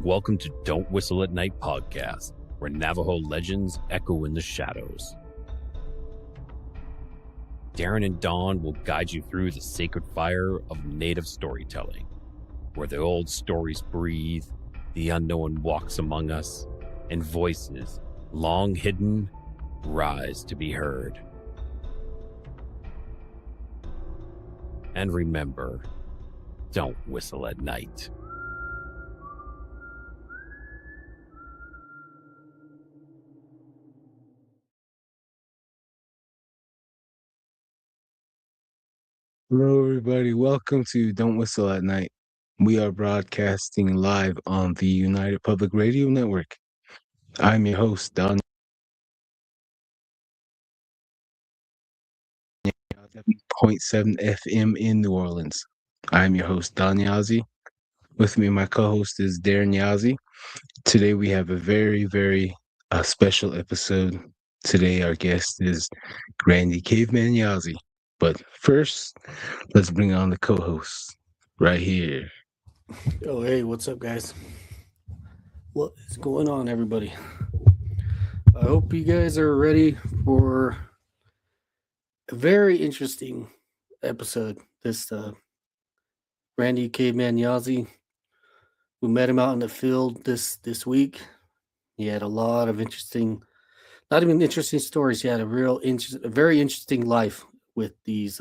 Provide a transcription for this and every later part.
Welcome to Don't Whistle at Night podcast, where Navajo legends echo in the shadows. Darren and Dawn will guide you through the sacred fire of native storytelling, where the old stories breathe, the unknown walks among us, and voices, long hidden, rise to be heard. And remember, don't whistle at night. Hello, everybody. Welcome to Don't Whistle at Night. We are broadcasting live on the United Public Radio Network. I'm your host, Don. 0.7 FM in New Orleans. I'm your host, Don Yazzie. With me, my co-host is Darren Yazzie. Today, we have a very special episode. Today, our guest is Randy Caveman Yazzie. But first, let's bring on the co-host right here. Oh, hey, what's up, guys? What is going on, everybody? I hope you guys are ready for a very interesting episode. This Randy Caveman Yazzie, we met him out in the field this week. He had a lot of interesting, not even interesting stories. He had a very interesting life with these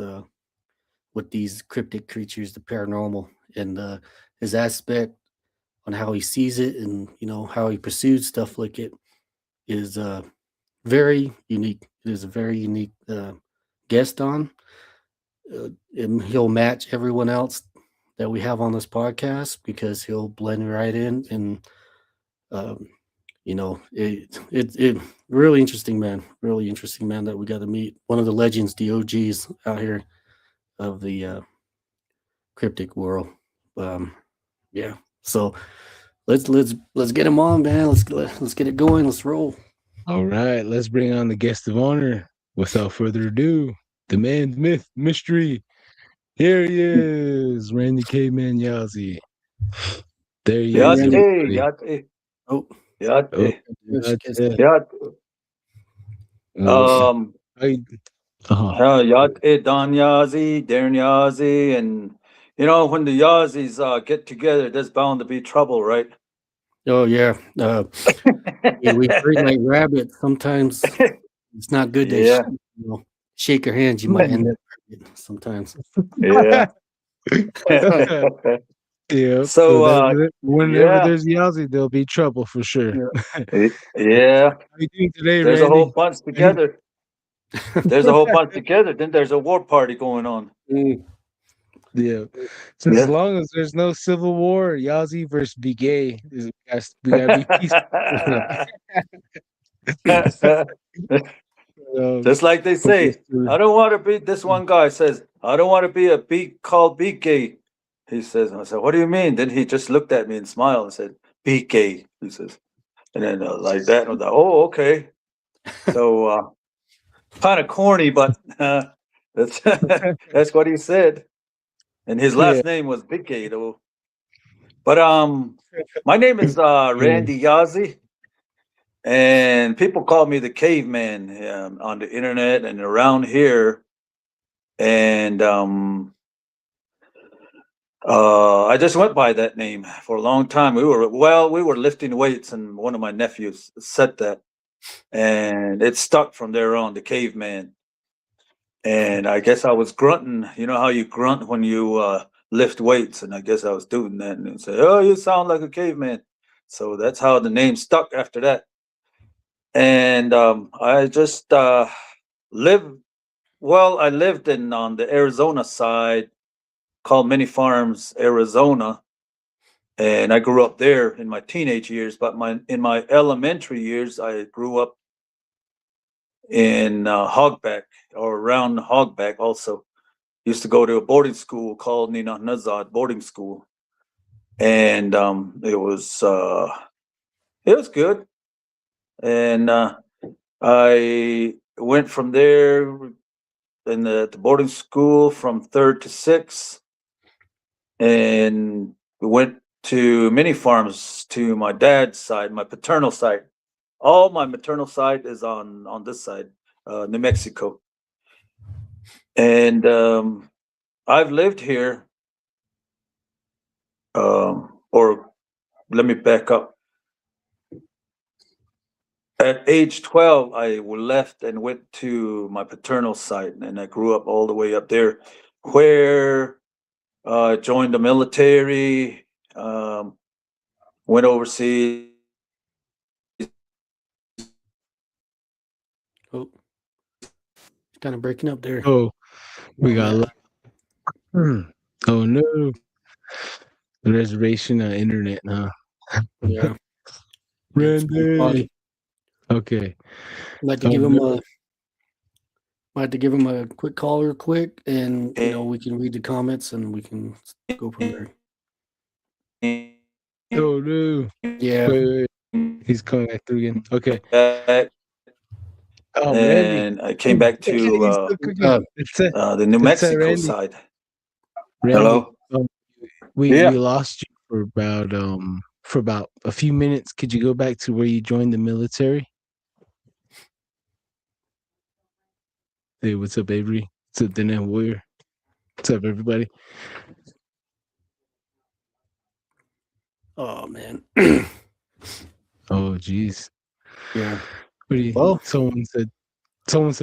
cryptic creatures, the paranormal, and his aspect on how he sees it and how he pursues stuff like it is very unique. It is a very unique guest on. And he'll match everyone else that we have on this podcast because he'll blend right in, and it really interesting man that we got to meet. One of the legends, the OGs out here of the cryptic world. Yeah, so let's get him on, man. Let's get it going. Let's roll. All right, let's bring on the guest of honor. Without further ado, the man, myth, mystery. Here he is, Randy Caveman Yazzie. There he is. Yazzie. Oh, Yazzie. Yazzie, Don Yazzie, Darren Yazzie, and when the Yazzies get together, there's bound to be trouble, right? Oh yeah. We treat like rabbits. Sometimes it's not good to shake your hands. You might end up sometimes. Yeah. Yeah. So whenever there's Yazzie, there'll be trouble for sure. Yeah. How you doing today, there's Randy? a whole bunch together. There's a whole bunch together. Then there's a war party going on. Yeah. So as long as there's no civil war, Yazzie versus Be Gay, we gotta be peaceful. Just like they say, I don't want to be. This one guy says, I don't want to be a beat called Be Gay. He says, I said, what do you mean? Then he just looked at me and smiled and said, Be Gay. He says, and then like that, and I was like, oh, okay. So kind of corny, but that's what he said. And his last name was Big Gay, though. But my name is Randy Yazzie, and people call me the Caveman on the internet and around here. And I just went by that name for a long time. We were lifting weights, and one of my nephews said that, and it stuck from there on, the Caveman. And I guess I was grunting. You know how you grunt when you lift weights, and I guess I was doing that, and say, "Oh, you sound like a caveman." So that's how the name stuck after that. And I just lived. Well, I lived on the Arizona side, called Many Farms, Arizona, and I grew up there in my teenage years. But in my elementary years, I grew up in Hogback, or around Hogback. Also used to go to a boarding school called Nina Nazad Boarding School, and it was good. And I went from there in the boarding school from 3rd to 6th, and we went to many farms to my dad's side, my paternal side. All my maternal side is on this side, New Mexico, and I've lived here. Or let me back up. At age 12, I left and went to my paternal side, and I grew up all the way up there, where joined the military, went overseas. Oh, it's kind of breaking up there. Oh, we got. Oh no, the reservation internet, huh? Yeah. Randy. Okay. I'd like to give him a. I had to give him a quick call real quick, and we can read the comments and we can go from there. Oh no. Yeah. Wait. He's coming back through again. Okay. Oh, and Randy. I came back to the New Mexico side. Randy, Hello. We lost you for about a few minutes. Could you go back to where you joined the military? Hey, what's up, Avery? What's up, Dana Warrior? What's up, everybody? Oh man. Oh, geez. Yeah. Well, someone said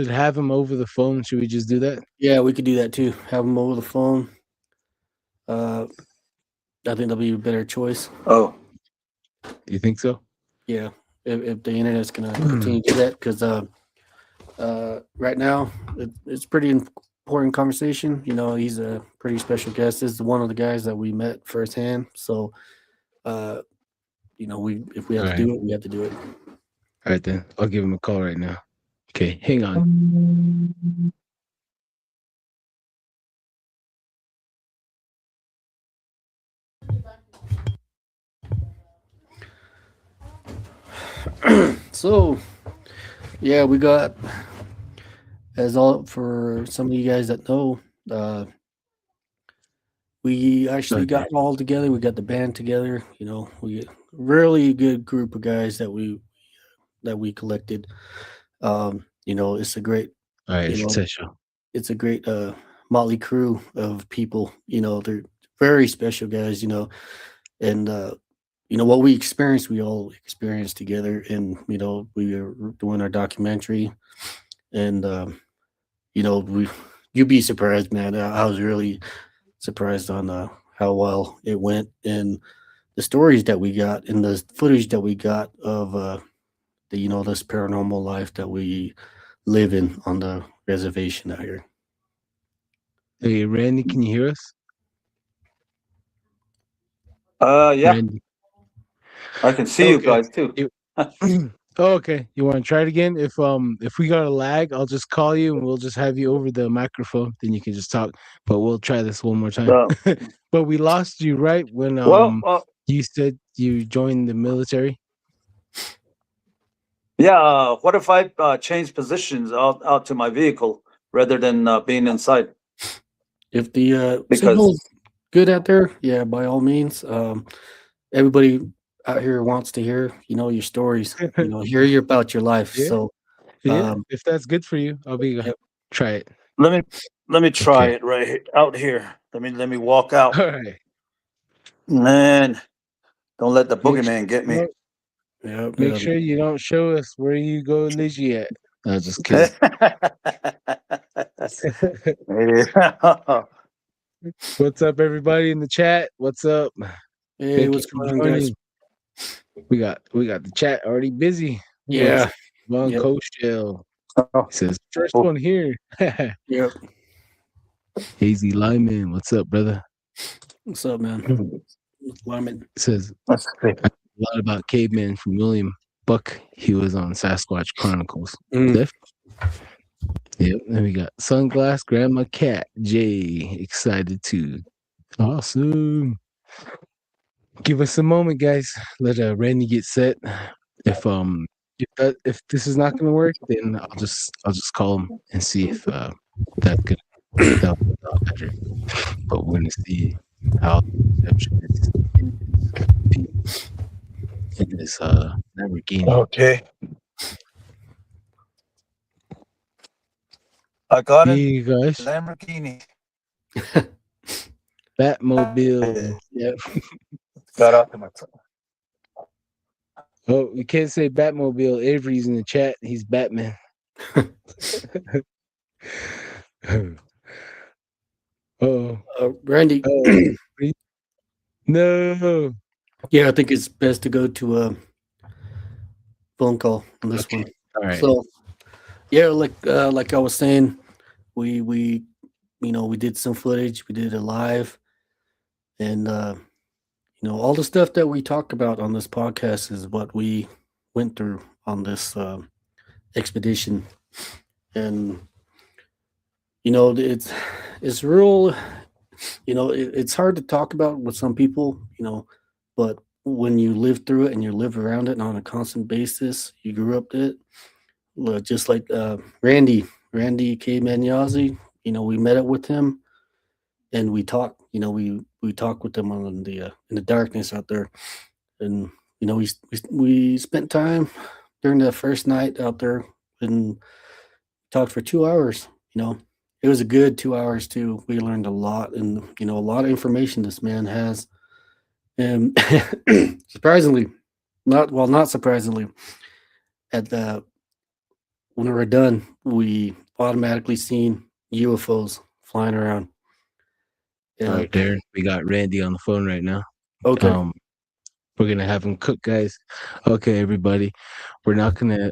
have him over the phone. Should we just do that? Yeah, we could do that too. Have him over the phone. I think that'll be a better choice. Oh, you think so? Yeah, if the internet's gonna continue to do that, because right now it's pretty important conversation. He's a pretty special guest. This is one of the guys that we met firsthand. So, if we have to do it, we have to do it. All right, then. I'll give him a call right now. Okay, hang on. So, yeah, we got, for some of you guys that know, we actually got all together. We got the band together. We get a really good group of guys that we collected. It's a great. All right, it's a great motley crew of people. They're very special guys. And what we experienced, we all experienced together. And we were doing our documentary, and you'd be surprised, man. I was really surprised on how well it went, and the stories that we got and the footage that we got of this paranormal life that we live in on the reservation out here. Hey, Randy, can you hear us? Yeah. Randy. I can see you guys too. Okay. You want to try it again? If we got a lag, I'll just call you and we'll just have you over the microphone. Then you can just talk. But we'll try this one more time. But we lost you right when you said you joined the military. Yeah. What if I change positions out to my vehicle rather than being inside? If the signal's good out there, yeah, by all means. Everybody out here wants to hear, your stories, hear about your life. Yeah. So, if that's good for you, I'll be try it. Let me try it right out here. Let me walk out. All right. Man, don't let the boogeyman get me. Yeah. Make sure you don't show us where you go Lizzie at. No, just kidding. What's up, everybody in the chat? What's up? Hey, Thank what's you for going on, guys? We got the chat already busy. Yeah. One Coach Shell says first one here. Yep. Hazy Lyman, what's up, brother? What's up, man? Lyman says a lot about Caveman from William Buck. He was on Sasquatch Chronicles. Yep. Then we got Sunglass Grandma Cat Jay, excited too. Awesome. Give us a moment, guys. Let Randy get set. If this is not going to work, then I'll just call him and see if that's good. That'll be better. But we're gonna see. how perception is in this Lamborghini. Okay. I got Here it. you guys, Lamborghini. Batmobile. Yeah. Got out to my Oh, we can't say Batmobile. Avery's in the chat. He's Batman. Oh, Randy. no. Yeah, I think it's best to go to a phone call on this Okay. one. All right. So, yeah, like I was saying, we we did some footage, we did it live, and all the stuff that we talk about on this podcast is what we went through on this expedition, and it's real. It's hard to talk about with some people, but when you live through it and you live around it on a constant basis, you grew up it. Just like Randy Caveman Yazzie, we met up with him and we talked. We talked with him on the in the darkness out there, and we spent time during the first night out there and talked for 2 hours. It was a good 2 hours too. We learned a lot, and a lot of information this man has. And surprisingly, not surprisingly, at the when we were done, we automatically seen UFOs flying around. All Yeah. right, Darren. We got Randy on the phone right now. Okay. We're gonna have him cook, guys. Okay, everybody. We're not gonna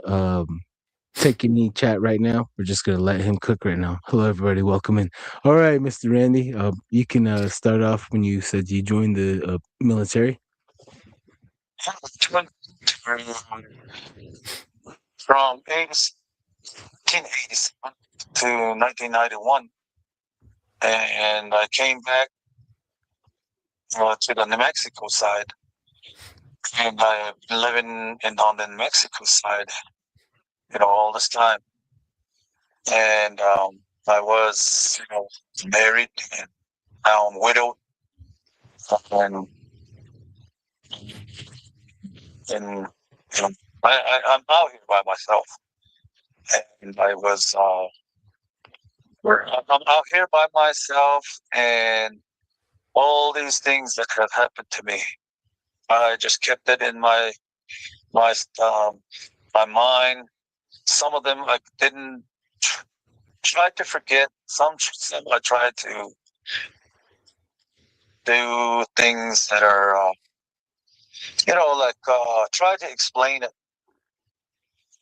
take any chat right now. We're just gonna let him cook right now. Hello, everybody. Welcome in. All right, Mr. Randy. You can start off when you said you joined the military. From 1887 to 1991, and I came back to the New Mexico side, and I've been living on the New Mexico side, all this time. And I was, married, and now I'm widowed, and I'm out here by myself, and I'm out here by myself, and all these things that have happened to me, I just kept it in my mind. Some of them I didn't try to forget. Some I tried to do things that are, try to explain it.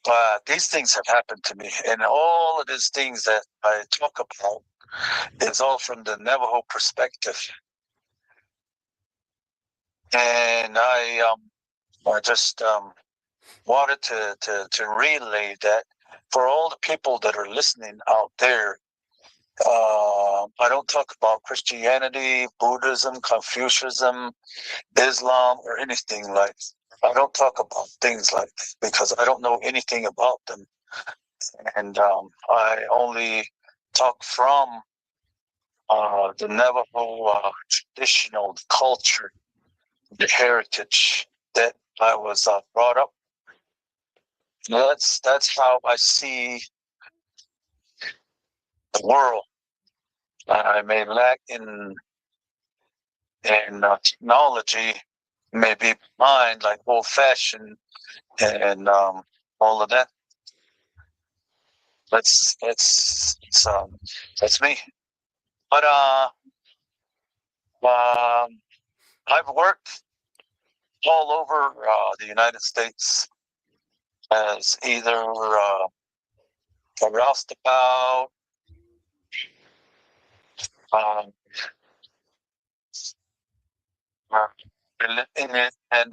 But these things have happened to me, and all of these things that I talk about is all from the Navajo perspective. And I just wanted to relay that for all the people that are listening out there. I don't talk about Christianity, Buddhism, Confucianism, Islam, or anything like that. I don't talk about things like that because I don't know anything about them. And I only talk from the Navajo traditional culture, the heritage that I was brought up. That's how I see the world. I may lack in technology, maybe mind like old fashioned, and all of that. That's me. But I've worked all over the United States as either a roustabout, um, an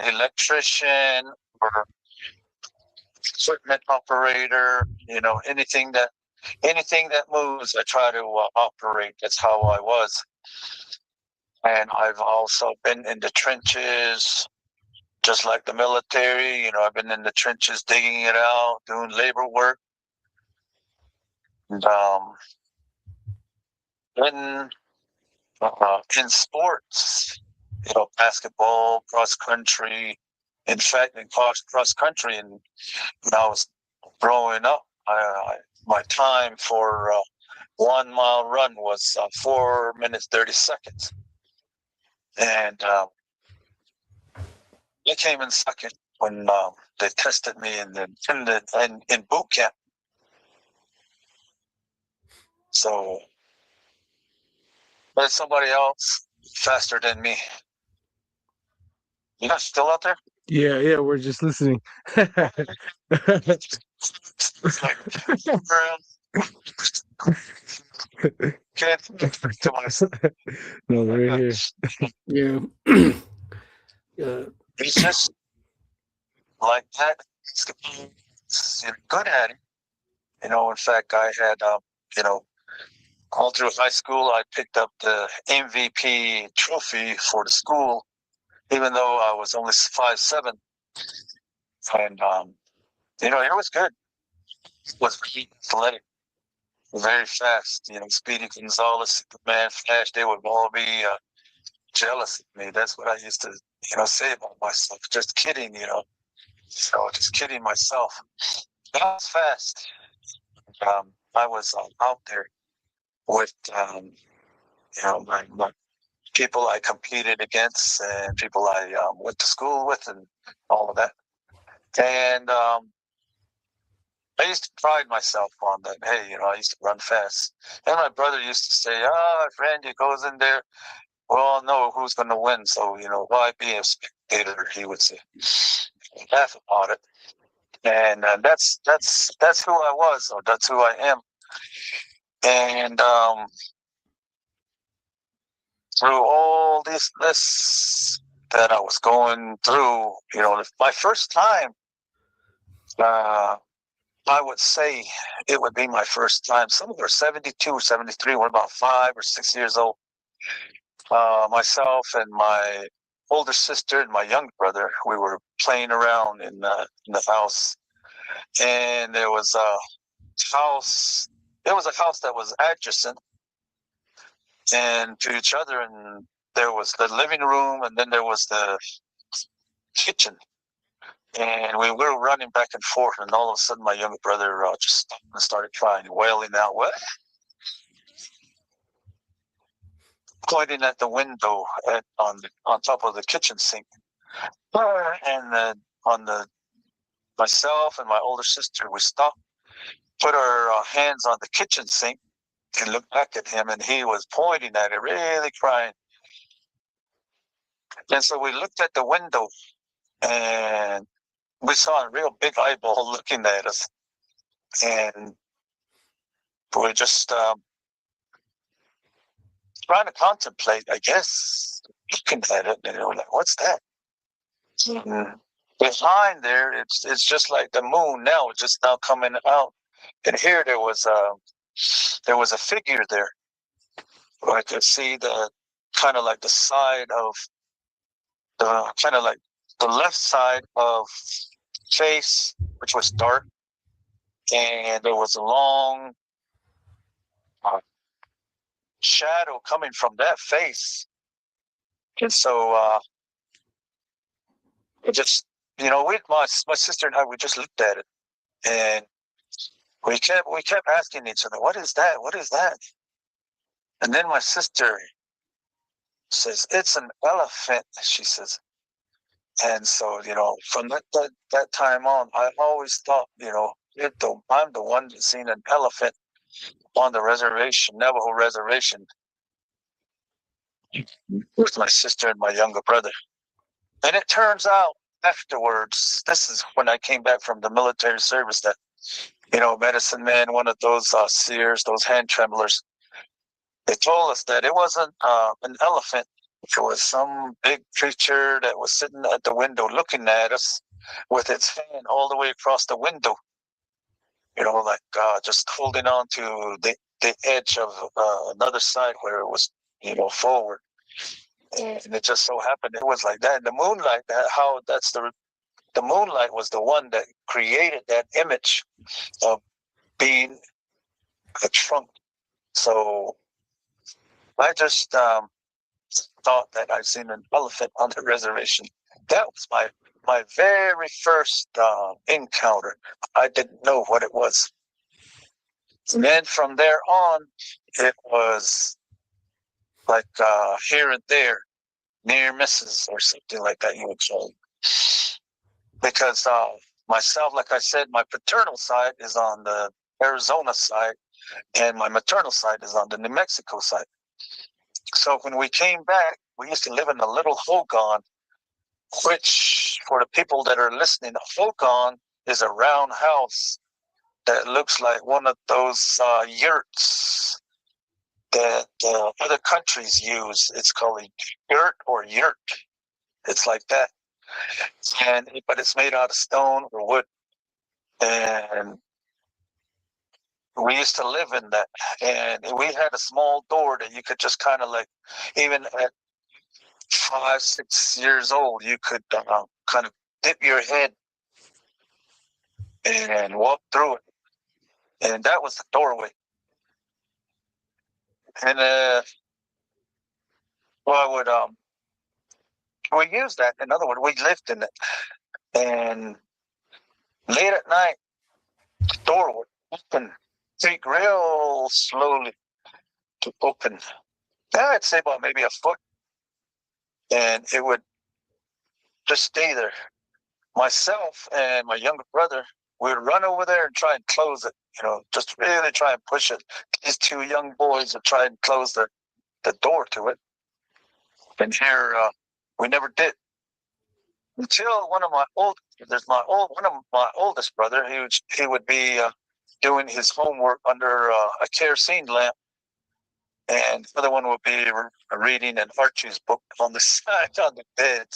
electrician, or equipment operator. Anything that moves, I try to operate. That's how I was. And I've also been in the trenches, just like the military. I've been in the trenches, digging it out, doing labor work. And then in sports, basketball, cross country. In fact, in cross country, and when I was growing up, my time for 1 mile run was 4 minutes 30 seconds, and I came in second when they tested me in boot camp. So there's somebody else faster than me. You guys still out there? Yeah, we're just listening. Can't to myself. No, we're here. Yeah. It's just like that. You're good at it. In fact, I had, all through high school, I picked up the MVP trophy for the school, even though I was only 5'7". And, it was good. It was really athletic, very fast. Speedy Gonzalez, Superman, Flash, they would all be jealous of me. That's what I used to, say about myself. Just kidding, So just kidding myself. I was fast. I was out there with, my people I competed against and people I went to school with and all of that. And I used to pride myself on that. Hey, I used to run fast. And my brother used to say, if Randy goes in there, we all know who's going to win. So, why be a spectator, he would say. Laugh about it. And that's who I was, or that's who I am. And through all this that I was going through, my first time, I would say it would be my first time. Some were 72, 73, we're about 5 or 6 years old. Myself and my older sister and my younger brother, we were playing around in the house. And there was a house. It was a house that was adjacent and to each other, and there was the living room, and then there was the kitchen. And we were running back and forth, and all of a sudden, my younger brother just stopped and started crying, wailing out, "What?" Pointing at the window on top of the kitchen sink, and myself and my older sister, we stopped, put our hands on the kitchen sink, and looked back at him, and he was pointing at it, really crying. And so we looked at the window, and we saw a real big eyeball looking at us, and we just trying to contemplate, I guess, looking at it, and we were like, "What's that?" And behind there, it's just like the moon now, just now coming out, and here there was a figure there. I could see the kind of like the side of the kind of like the left side of face, which was dark, and there was a long shadow coming from that face. And so it just, my sister and I, we just looked at it, and we kept asking each other, "What is that? What is that?" And then my sister says, "It's an elephant," she says. And so, from that time on, I always thought, I'm the one that's seen an elephant on the reservation, Navajo reservation, with my sister and my younger brother. And it turns out afterwards, this is when I came back from the military service, that, medicine man, one of those seers, those hand tremblers, they told us that it wasn't an elephant. It was some big creature that was sitting at the window looking at us with its hand all the way across the window, like just holding on to the edge of another side where it was, forward. And it just so happened it was like that. And the moonlight, the moonlight was the one that created that image of being a trunk. So I just thought that I'd seen an elephant on the reservation. That was my very first encounter. I didn't know what it was. And then from there on, it was like here and there, near misses or something like that, you would say. Because myself, like I said, my paternal side is on the Arizona side, and my maternal side is on the New Mexico side. So when we came back, we used to live in a little hogan, which, for the people that are listening, a hogan is a round house that looks like one of those yurts that other countries use. It's called a yurt or yurt. It's like that. But it's made out of stone or wood. And we used to live in that. And we had a small door that you could just kind of like, even at 5, 6 years old, you could kind of dip your head and walk through it. And that was the doorway. And we used that. In other words, we lived in it. And late at night, the door would open, take real slowly to open. I'd say about maybe a foot. And it would just stay there. Myself and my younger brother, we'd run over there and try and close it, just really try and push it. These two young boys would try and close the door to it. And here, we never did. Until one of my oldest brother, he would be doing his homework under a kerosene lamp, and the other one would be reading an Archie's book on the side on the bed.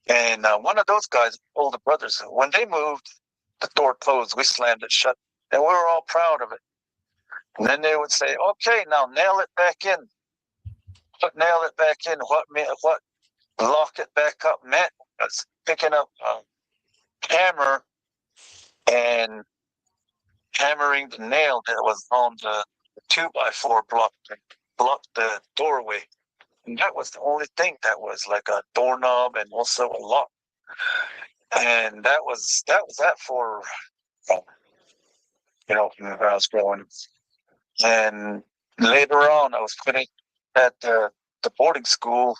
And one of those guys, older brothers, when they moved, the door closed. We slammed it shut, and we were all proud of it. And then they would say, "Okay, now nail it back in." But nail it back in. What lock it back up meant was picking up a hammer and hammering the nail that was on the 2x4 block the doorway. And that was the only thing that was like a doorknob and also a lock. And that was that for when I was growing. And later on, I was put at the boarding school,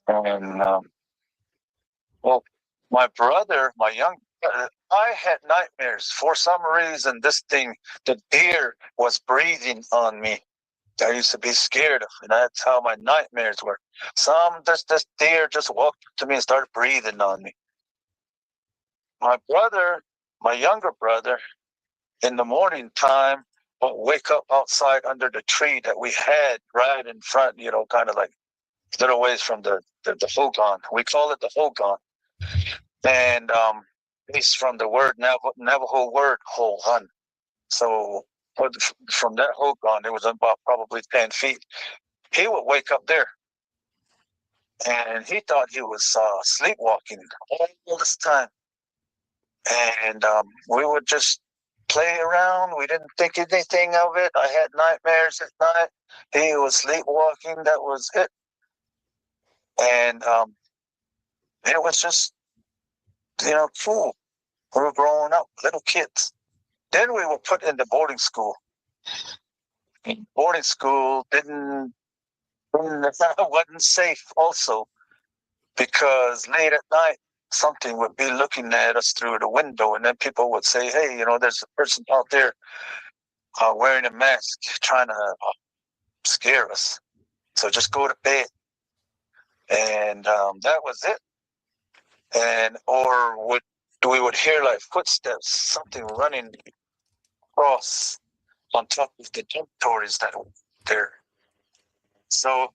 and my brother, my young brother, I had nightmares. For some reason, the deer was breathing on me. I used to be scared of it. That's how my nightmares were. This deer just walked up to me and started breathing on me. My younger brother, in the morning time, would wake up outside under the tree that we had right in front, kind of like a little ways from the hogan. We call it the hogan. And it's from the word Navajo word hogan. So from that hogan, it was about probably 10 feet. He would wake up there, and he thought he was sleepwalking all this time. And we would just play around. We didn't think anything of it. I had nightmares at night. He was sleepwalking. That was it. And it was just, cool. We were growing up, little kids. Then we were put into boarding school. Boarding school wasn't safe also, because late at night, something would be looking at us through the window, and then people would say, "Hey, there's a person out there wearing a mask trying to scare us. So just go to bed." And that was it. And we would hear like footsteps, something running across on top of the dormitories that were there. So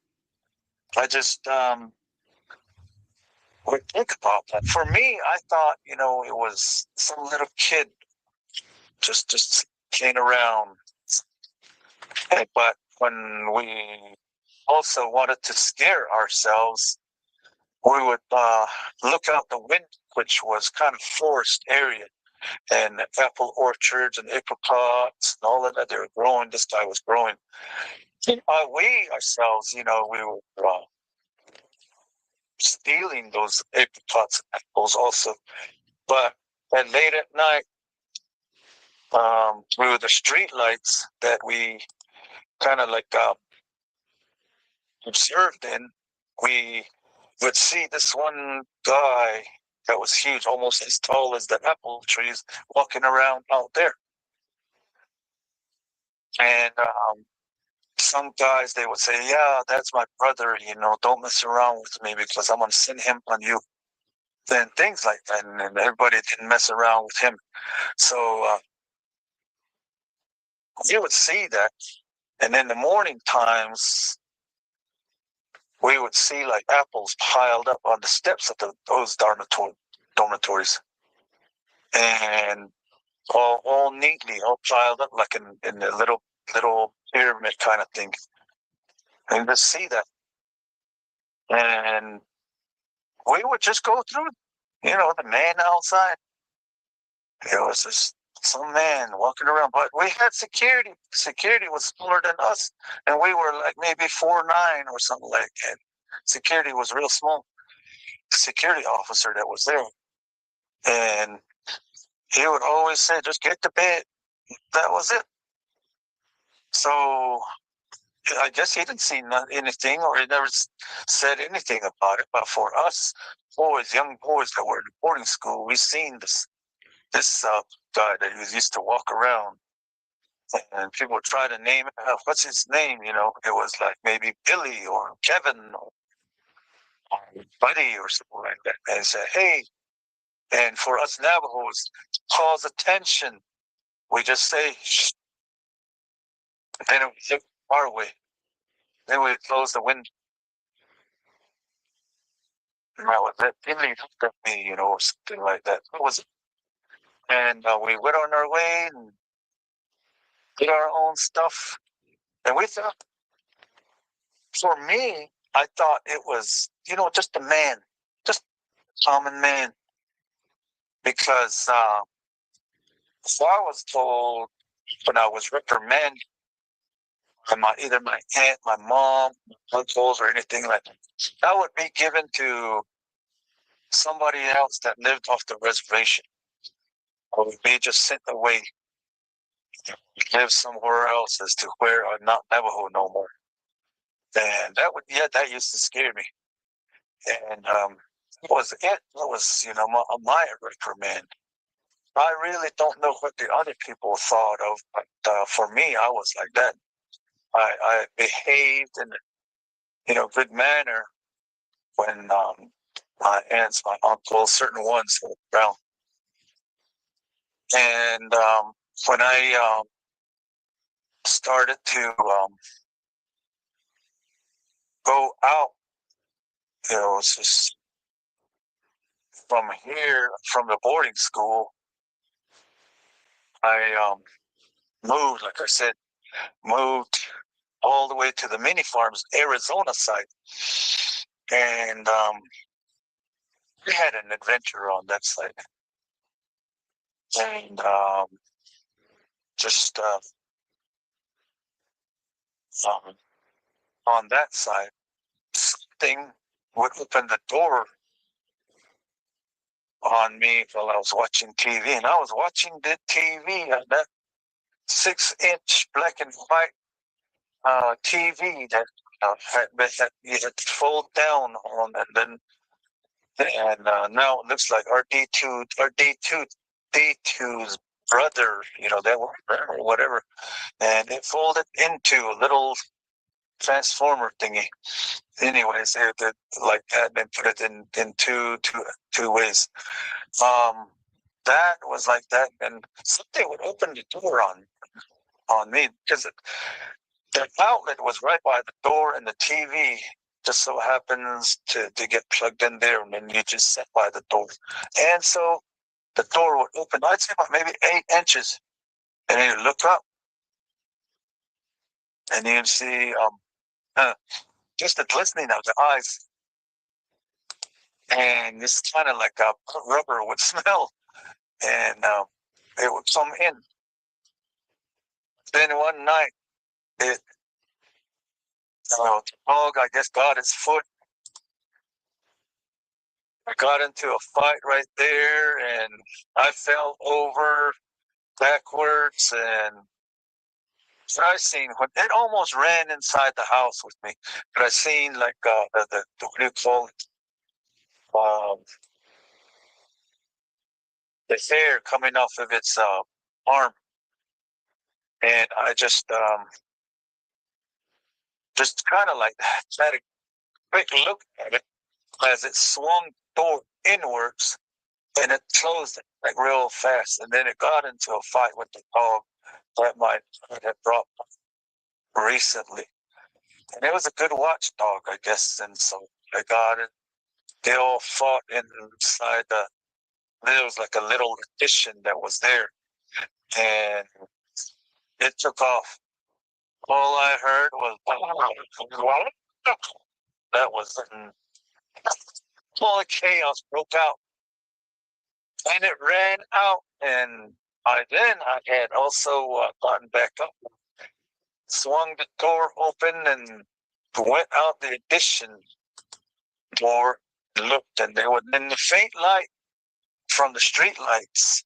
I just would think about that. For me, I thought, it was some little kid just playing around. But when we also wanted to scare ourselves, we would look out the window, which was kind of forest area, and apple orchards and apricots and all of that. They were growing. This guy was growing. We ourselves, we were stealing those apricots and apples also. But at late at night, through the street lights that we kind of like observed in, we would see this one guy that was huge, almost as tall as the apple trees, walking around out there. And some guys, they would say, yeah, that's my brother, don't mess around with me because I'm going to send him on you. And things like that. And everybody didn't mess around with him. So you would see that. And in the morning times, we would see like apples piled up on the steps of those dormitories. And all neatly, all piled up like in a little pyramid kind of thing. And just see that. And we would just go through, the man outside. It was just some man walking around, but we had security. Security was smaller than us, and we were like maybe 4'9" or something like that. Security was real small. Security officer that was there, and he would always say, "Just get to bed." That was it. So I guess he didn't see anything, or he never said anything about it. But for us boys, young boys that were in boarding school, we seen this guy that he used to walk around, and people would try to name it. What's his name? It was like maybe Billy or Kevin or Buddy or something like that. And he said, "Hey," and for us Navajos, calls attention. We just say, "Shh," and then we look far away. Then we close the window. And I was that Billy looked at me, or something like that. What was it? And we went on our way and did our own stuff. And we thought, for me, I thought it was, just a man, just a common man. Because so I was told when I was reprimanded by either my aunt, my mom, my uncles, or anything like that, that would be given to somebody else that lived off the reservation, or would be just sent away, live somewhere else as to where I'm not Navajo no more. And that used to scare me. And was it. That was, my reprimand. I really don't know what the other people thought of, but for me, I was like that. I behaved in a good manner when my aunts, my uncles, certain ones were around. And when I started to go out, it was just from the boarding school, I moved, like I said, moved all the way to the mini farms, Arizona side. And we had an adventure on that side. And just on that side, something would open the door on me while I was watching TV. And I was watching the TV, that 6-inch black and white TV that you had to fold down on, and now it looks like D2's brother, that were or whatever, and it folded into a little transformer thingy. Anyways, they did like that and put it in two ways. That was like that, and something would open the door on me because the outlet was right by the door, and the TV just so happens to get plugged in there, and then you just sit by the door. And so the door would open, I'd say about maybe 8 inches, and then you look up, and you'd see just the glistening of the eyes, and it's kind of like a rubber would smell, and it would come in. Then one night, The dog, I guess, got his foot. I got into a fight right there, and I fell over backwards, and so I seen when it almost ran inside the house with me. But I seen like the what do you call it? The hair coming off of its arm, and I just kind of like had a quick look at it as it swung door inwards, and it closed it like real fast, and then it got into a fight with the dog that my friend had brought recently, and it was a good watchdog, I guess, and so I got it. They all fought inside there was like a little addition that was there, and it took off. All I heard was that was all the chaos broke out, and it ran out. And I had also gotten back up, swung the door open, and went out the addition door, looked, and there was in the faint light from the street lights,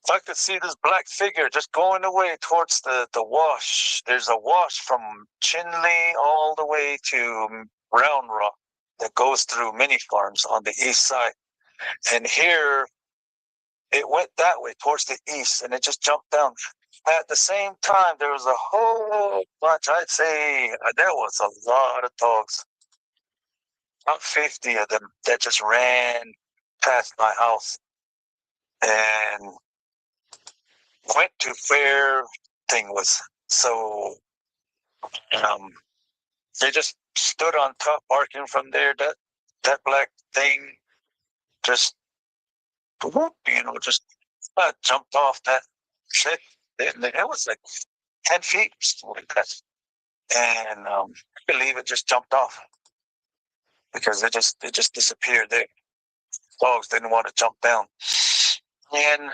I could see this black figure just going away towards the wash. There's a wash from Chinley all the way to Round Rock that goes through mini farms on the east side. And here it went that way towards the east, and it just jumped down. At the same time, there was a whole bunch, I'd say there was a lot of dogs, about 50 of them that just ran past my house and went to where thing was. So they just stood on top barking from there. That black thing just just jumped off that shit. It was like 10 feet, something like that. And I believe it just jumped off because it just disappeared there. Dogs didn't want to jump down. And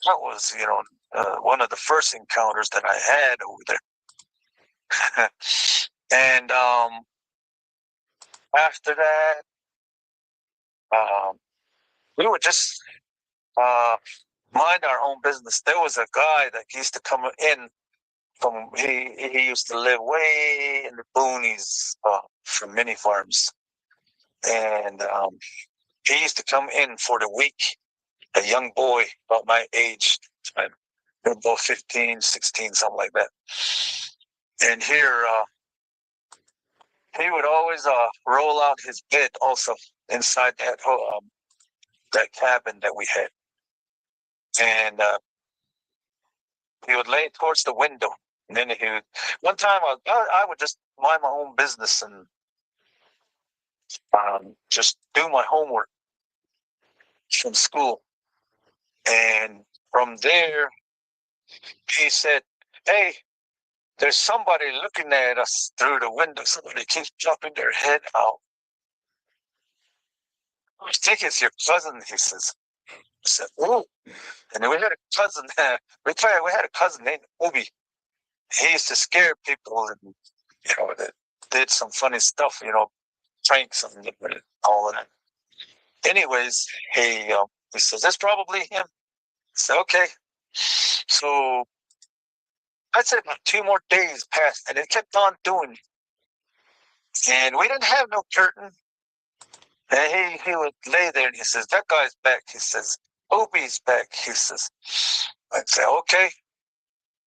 that was, one of the first encounters that I had over there. And after that, we would just mind our own business. There was a guy that used to come in from, he used to live way in the boonies from mini farms. And he used to come in for the week, a young boy about my age, they were both 15, 16, something like that. And here, he would always roll out his bed also inside that cabin that we had. And he would lay towards the window. And then one time I would just mind my own business and just do my homework from school. And from there, he said, "Hey, there's somebody looking at us through the window. Somebody keeps dropping their head out. I think it's your cousin," he says. I said, "Oh." And then we had a cousin. We had a cousin named Obi. He used to scare people and, that did some funny stuff, pranks and all of that. Anyways, he says, "That's probably him." I said, "Okay." So I'd say about 2 more days passed, and it kept on doing it. And we didn't have no curtain. And he would lay there, and he says, "That guy's back." He says, "Obi's back." He says, I'd say, "Okay."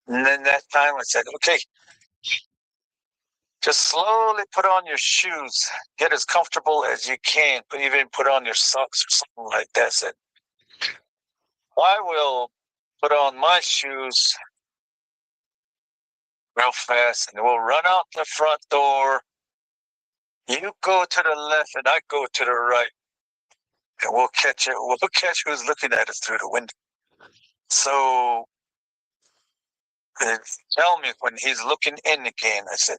And then that time I said, "Okay, just slowly put on your shoes. Get as comfortable as you can. Even put on your socks or something like that." I said, "I will put on my shoes real fast, and we'll run out the front door. You go to the left, and I go to the right, and we'll catch it. We'll catch who's looking at us through the window." So tell me when he's looking in again. I said,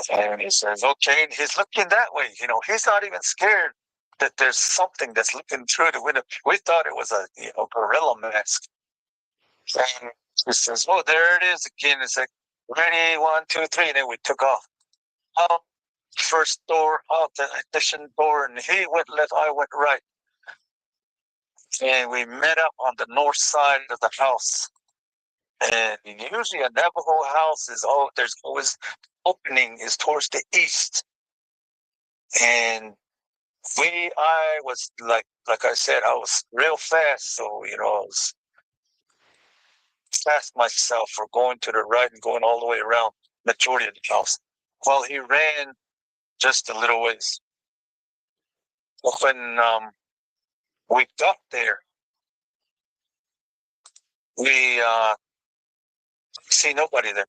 and he says, "Okay." And he's looking that way. He's not even scared that there's something that's looking through the window. We thought it was a gorilla mask. And he says, "Oh, there it is again." It's like, ready, 1, 2, 3, and then we took off. Out, first door, out the addition door, and he went left, I went right. And we met up on the north side of the house. And usually a Navajo house is there's always opening is towards the east. And I was like I said, I was real fast, so I was fast myself for going to the right and going all the way around majority of the house. Well, he ran just a little ways. When we got there, we see nobody there.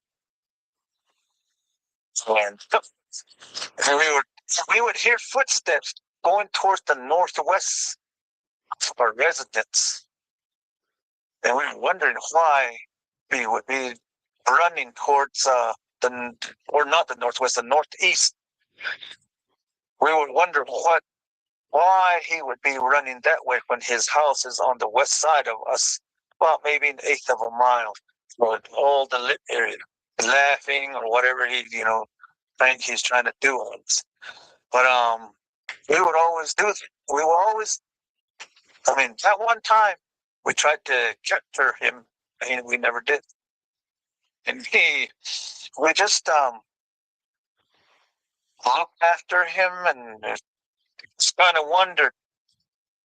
And we would hear footsteps going towards the northwest of our residence. And we were wondering why we would be running towards not the northwest, the northeast. We would wonder why he would be running that way when his house is on the west side of us, about maybe an eighth of a mile, or all the lit area, laughing or whatever he, think he's trying to do on us. But we would always do it. We were always, that one time we tried to capture him, and we never did. And we just looked after him and just kind of wondered,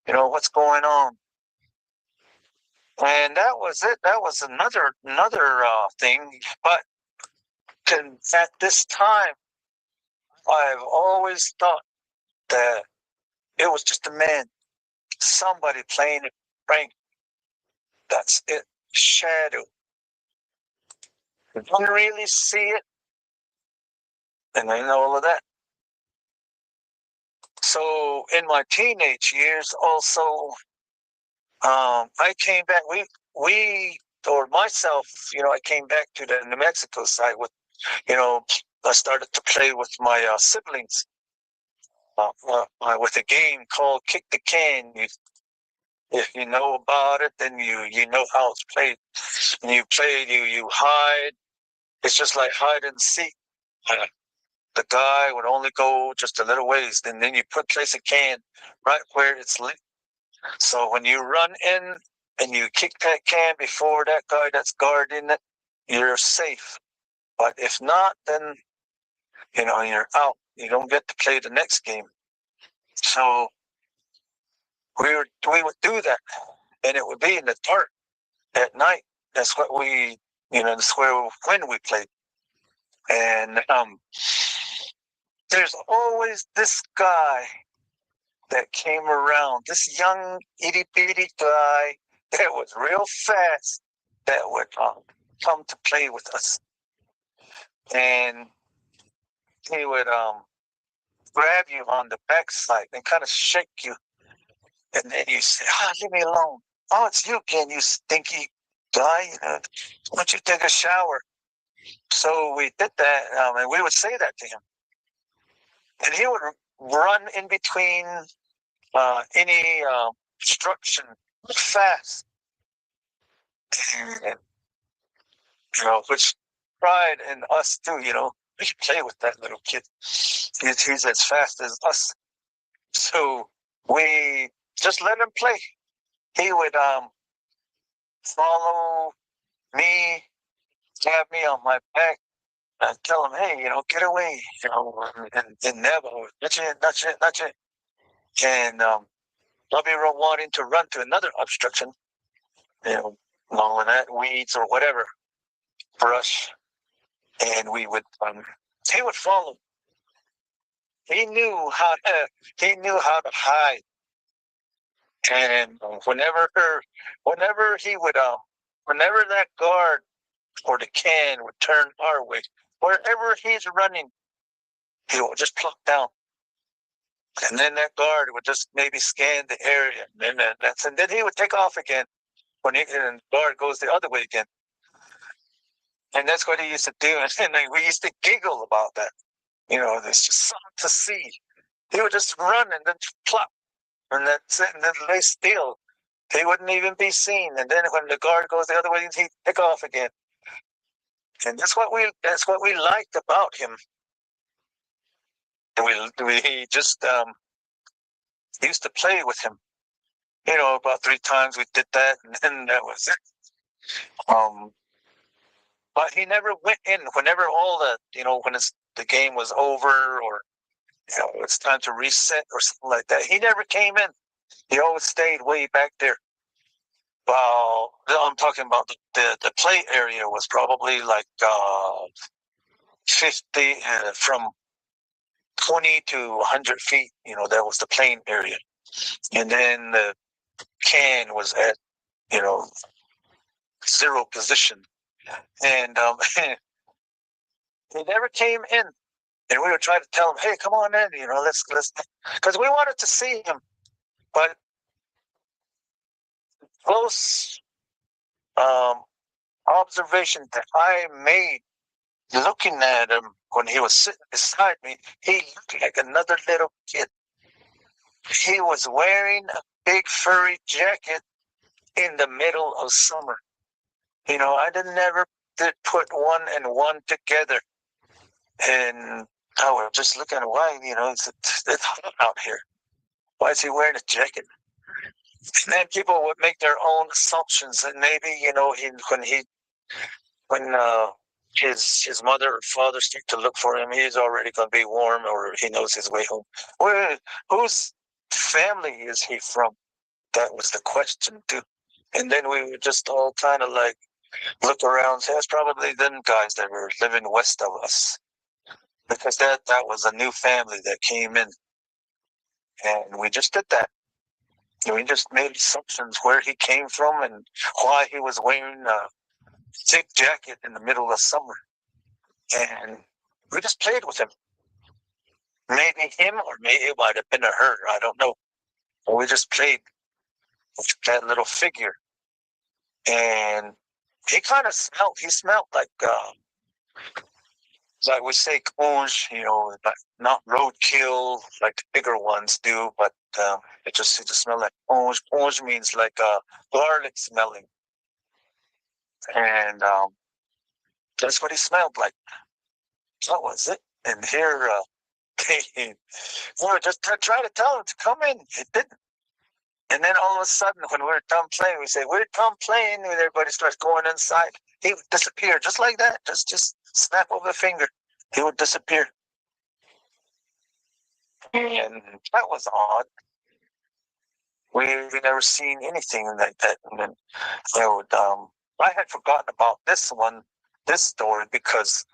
what's going on. And that was it. That was another thing. But at this time, I've always thought that it was just a man, somebody playing a prank. That's it. Shadow. You didn't really see it. And I know all of that. So in my teenage years, also, I came back. Or myself, I came back to the New Mexico side with, I started to play with my siblings with a game called Kick the Can. If you know about it, then you know how it's played. And you play, you hide. It's just like hide and seek. The guy would only go just a little ways, and then you place a can right where it's lit. So when you run in and you kick that can before that guy that's guarding it, you're safe. But if not, then you're out. You don't get to play the next game. So we would do that, and it would be in the dark at night. That's what that's when we played. And there's always this guy that came around, this young itty bitty guy that was real fast, that would come to play with us. And he would grab you on the backside and kind of shake you. And then you say, leave me alone. Oh, it's you again, you stinky guy. Why don't you take a shower? So we did that, and we would say that to him. And he would run in between any obstruction fast. And, which pride in us too, we can play with that little kid. He's as fast as us. So we just let him play. He would follow me, have me on my back, and tell him, hey, get away, in Navajo, not yet. And I'll be wanting to run to another obstruction, along with that, weeds or whatever, brush, and we would, he would follow. He knew how to hide. And whenever that guard or the can would turn our way, wherever he's running, he will just pluck down. And then that guard would just maybe scan the area. And then he would take off again and the guard goes the other way again. And that's what he used to do. And we used to giggle about that. There's just something to see. He would just run and then plop. And that's it. And then lay still. He wouldn't even be seen. And then when the guard goes the other way, he'd take off again. And that's what we liked about him. And we just used to play with him. About 3 times we did that, and then that was it. But he never went in. Whenever when the game was over, or it's time to reset or something like that, he never came in. He always stayed way back there. Well, I'm talking about the play area was probably like 50 from 20 to 100 feet. That was the playing area, and then the can was at 0 position, and he never came in. And we would try to tell him, "Hey, come on in, let's," because we wanted to see him, but close observation that I made looking at him when he was sitting beside me, he looked like another little kid. He was wearing a big furry jacket in the middle of summer. I never did put one and one together. And I was just looking at why, it's hot out here. Why is he wearing a jacket? And then people would make their own assumptions, and maybe, when his mother or father start to look for him, he's already going to be warm, or he knows his way home. Whose family is he from? That was the question too. And then we would just all kind of like look around and say, it's probably them guys that were living west of us, because that was a new family that came in, and we just did that. We just made assumptions where he came from and why he was wearing a thick jacket in the middle of summer. And we just played with him. Maybe him, or maybe it might have been a her. I don't know. But we just played with that little figure. And he kind of smelled. He smelled like we say, conge, not roadkill like the bigger ones do, but it just smelled like conge. Conge means like garlic smelling. And that's what he smelled like. That was it. And here, we were just trying to tell him to come in. It didn't. And then all of a sudden, when we were done playing, we say, we're done playing, and everybody starts going inside. He would disappear just like that. Just snap of a finger. He would disappear. And that was odd. We've never seen anything like that. And then I had forgotten about this story, because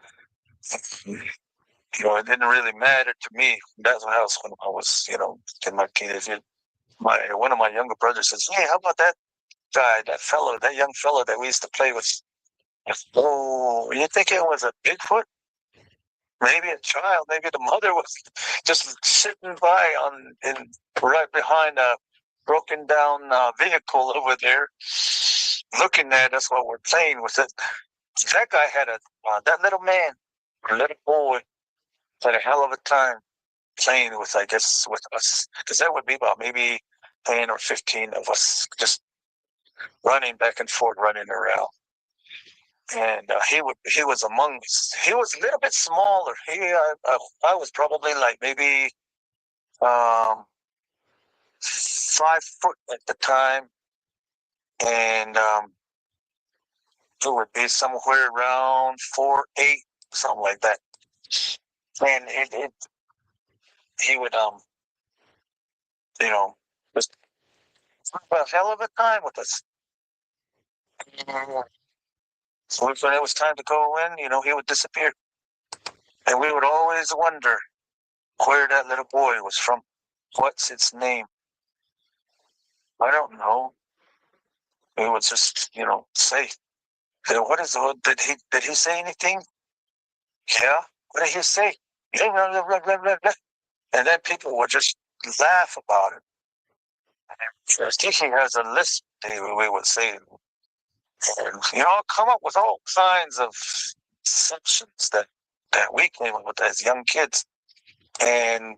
it didn't really matter to me. That's when I was in my teenage years. One of my younger brothers says, "Hey, how about that guy, that young fellow that we used to play with?" Oh, you think it was a Bigfoot? Maybe a child. Maybe the mother was just sitting by right behind a broken down vehicle over there, looking at us while we're playing with it. That guy had that little man, or little boy, had a hell of a time playing with us, because that would be about maybe 10 or 15 of us just running back and forth, running around. And he was among us. He was a little bit smaller. I was probably like maybe 5 foot at the time, and it would be somewhere around 4'8", something like that. And he would just have a hell of a time with us. So when it was time to go in, he would disappear. And we would always wonder where that little boy was from. What's its name? I don't know. We would just, say, "What is it? Did he say anything?" "Yeah. What did he say?" And then people would just laugh about it. I think he has a list, we would say. And, come up with all kinds of assumptions that we came up with as young kids. And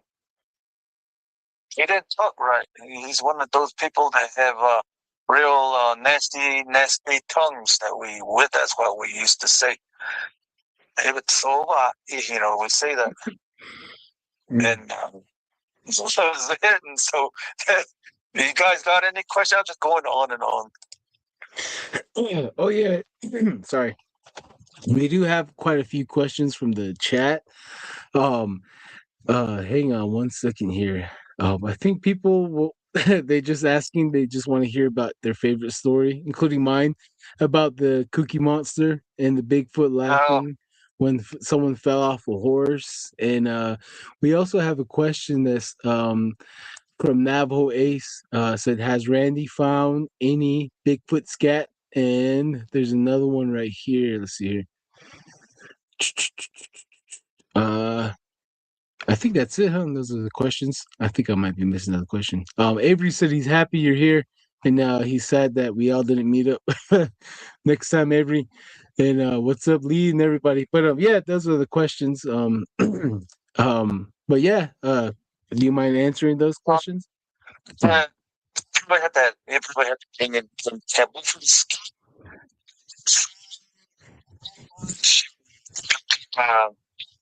he didn't talk right. He's one of those people that have real nasty tongues that we with. That's what we used to say. Hey, but so we say that, and so that was it. And so, you guys got any questions? I'm just going on and on. Oh yeah. Sorry. We do have quite a few questions from the chat. Hang on one second here. I think people will they just want to hear about their favorite story, including mine, about the Cookie Monster and the Bigfoot laughing when someone fell off a horse. And we also have a question that's from Navajo Ace, said, has Randy found any Bigfoot scat? And there's another one right here. Let's see here. I think that's it, huh? Those are the questions. I think I might be missing another question. Avery said he's happy you're here, and he's sad that we all didn't meet up. Next time, Avery. And what's up, Lee and everybody? But yeah, those are the questions. But yeah, do you mind answering those questions? Everybody had that. Everybody had to bring in some tablet for the skin.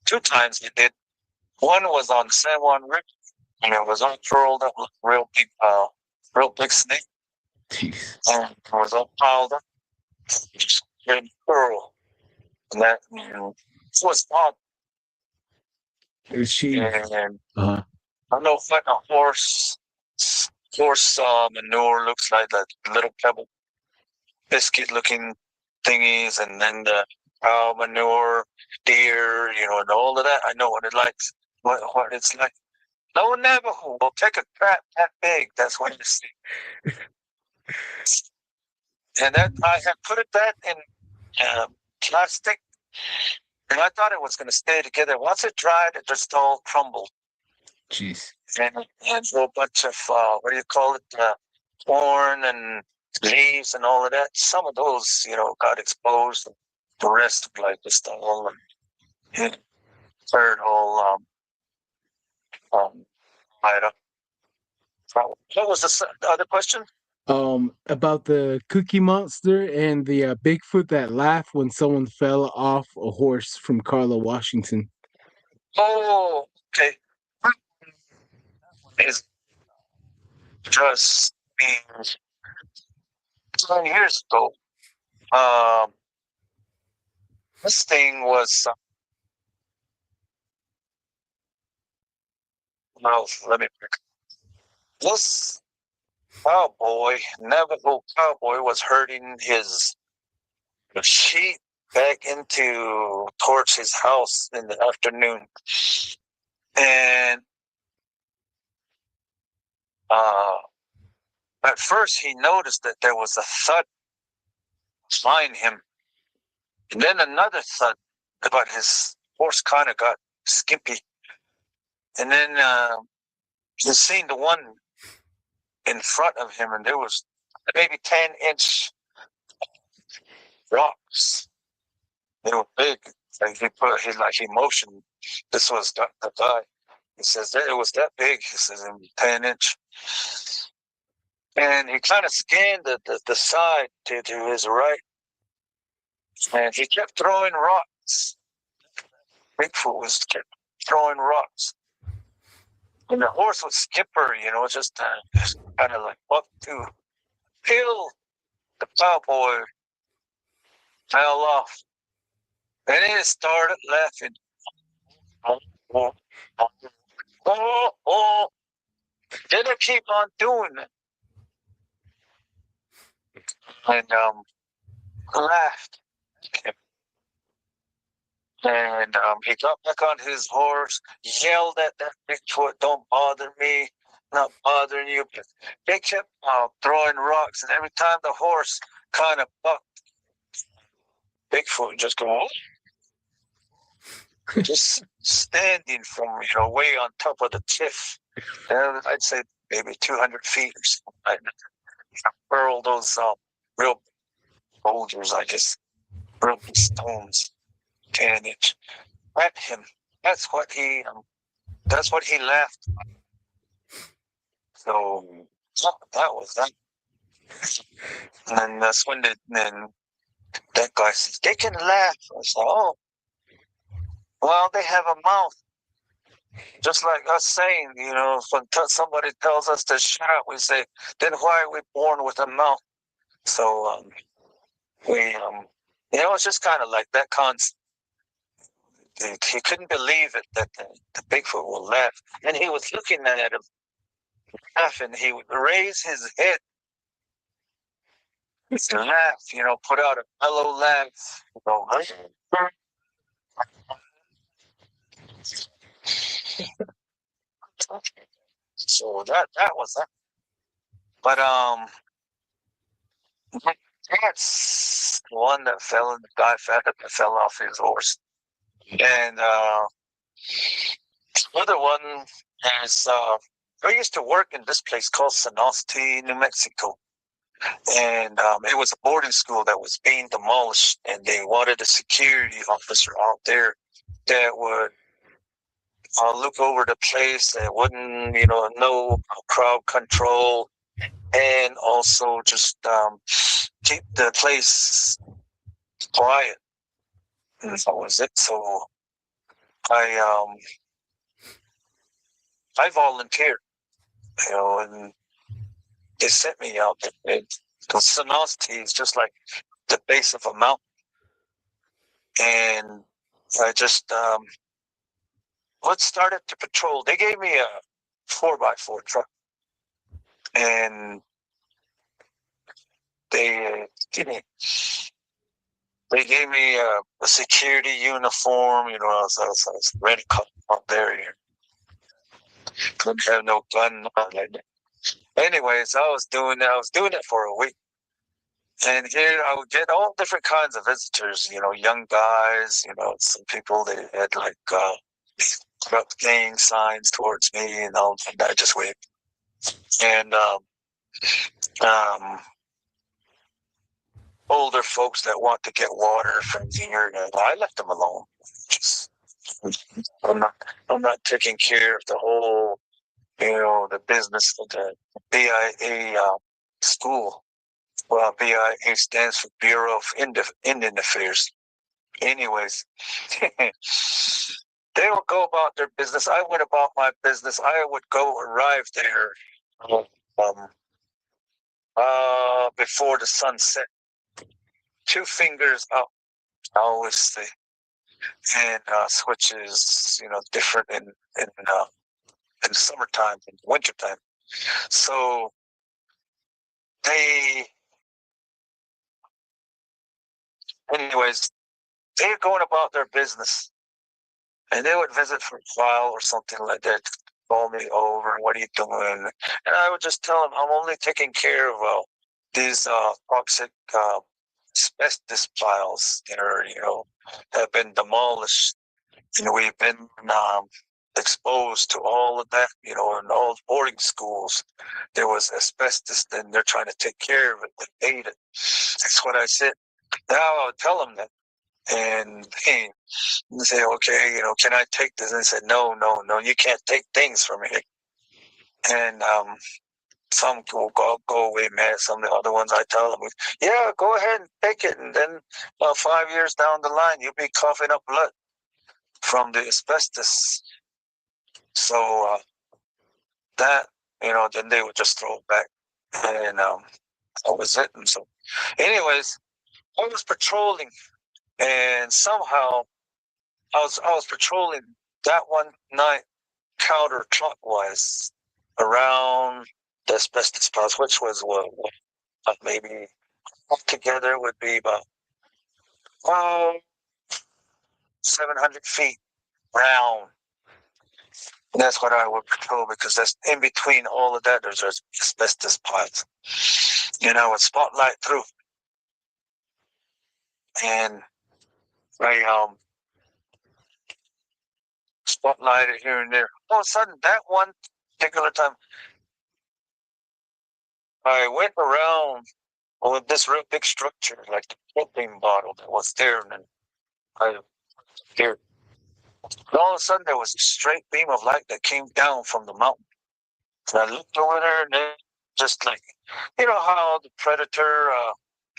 2 times they did. One was on San Juan River, and it was all curled up like real big snake. Jeez. And it was all piled up. Just big curl. And that, it was odd. Is she? And Uh-huh. I don't know what a horse manure looks like, that little pebble biscuit looking thingies, and then the cow manure, deer, and all of that. I know what it likes, what it's like. No Navajo will take a crap that big. That's what you see. And that I had put that in plastic, and I thought it was going to stay together. Once it dried, it just all crumbled. Jeez. And a whole bunch of what do you call it? Corn and leaves and all of that. Some of those, got exposed. The rest, like just all third whole item. What was the other question? About the Cookie Monster and the Bigfoot that laughed when someone fell off a horse from Carla, Washington. Oh, okay. It's just 10 years ago. This thing was. Well, let me pick. This Navajo cowboy, was herding his sheep back towards his house in the afternoon. And at first he noticed that there was a thud behind him. And then another thud, but his horse kind of got skimpy. And then he seen the one in front of him, and there was maybe 10-inch rocks. They were big. Like he motioned. This was the guy. He says that it was that big. He says 10-inch. And he kind of scanned the side to his right. And he kept throwing rocks. Bigfoot kept throwing rocks. And the horse was skipper, just kind of like up to hill. The cowboy fell off. And he started laughing. Oh. Then I keep on doing it. And laughed. And he got back on his horse, yelled at that Bigfoot, "Don't bother me, not bothering you." But they kept throwing rocks, and every time the horse kind of bucked, Bigfoot just go, just standing from way on top of the cliff. And I'd say maybe 200 feet or something. I'd hurl those real boulders, I guess, real big stones. 10-inch at him. That's what he laughed. So that was that. And that's when then that guy says, they can laugh. I said, oh, well, they have a mouth. Just like us saying, when somebody tells us to shut up, we say, then why are we born with a mouth? So it's just kind of like that concept. He couldn't believe it that the Bigfoot will laugh. And he was looking at him, laughing. He would raise his head and laugh, put out a mellow laugh. So that was that. But that's the one that the guy fell off his horse. And the other one is I used to work in this place called Sonosti, New Mexico. And it was a boarding school that was being demolished, and they wanted a security officer out there that would look over the place, that wouldn't, no crowd control, and also just keep the place quiet. And that was it. So I volunteered, and they sent me out there. Because Sonosti is just like the base of a mountain. And I just started to patrol. They gave me a 4x4 truck. And they gave me a security uniform. I was ready to come up there. Couldn't have no gun. Anyways, I was doing it for a week. And here I would get all different kinds of visitors, young guys, some people, they had like put up gang signs towards me, and I just waved. And older folks that want to get water from here, I left them alone. I'm not taking care of the whole, the business of the BIA school. Well, BIA stands for Bureau of Indian Affairs. Anyways, they would go about their business. I went about my business. I would arrive there before the sun set. 2 fingers up, I always say. And which is, different in summertime and wintertime. So anyways, they're going about their business, and they would visit for a while or something like that. Call me over. What are you doing? And I would just tell them I'm only taking care of these toxic asbestos piles that are, have been demolished. We've been exposed to all of that, in all boarding schools. There was asbestos, and they're trying to take care of it. They ate it. That's what I said. Now I would tell them that. And they say, okay, can I take this? And I said, no, you can't take things from me. And some will go away mad. Some of the other ones I tell them, yeah, go ahead and take it. And then 5 years down the line, you'll be coughing up blood from the asbestos. So that, then they would just throw it back. And that was it. And so anyways, I was patrolling, and somehow I was patrolling that one night counterclockwise around the asbestos piles, which was what maybe altogether would be about 700 feet round. And that's what I would patrol, because that's in between all of that. There's asbestos piles. I would spotlight through, and I spotlighted here and there. All of a sudden, that one particular time, I went around with this real big structure, like the propane bottle that was there, and then I appeared. And all of a sudden, there was a straight beam of light that came down from the mountain. And I looked over there, and just like, you know how the Predator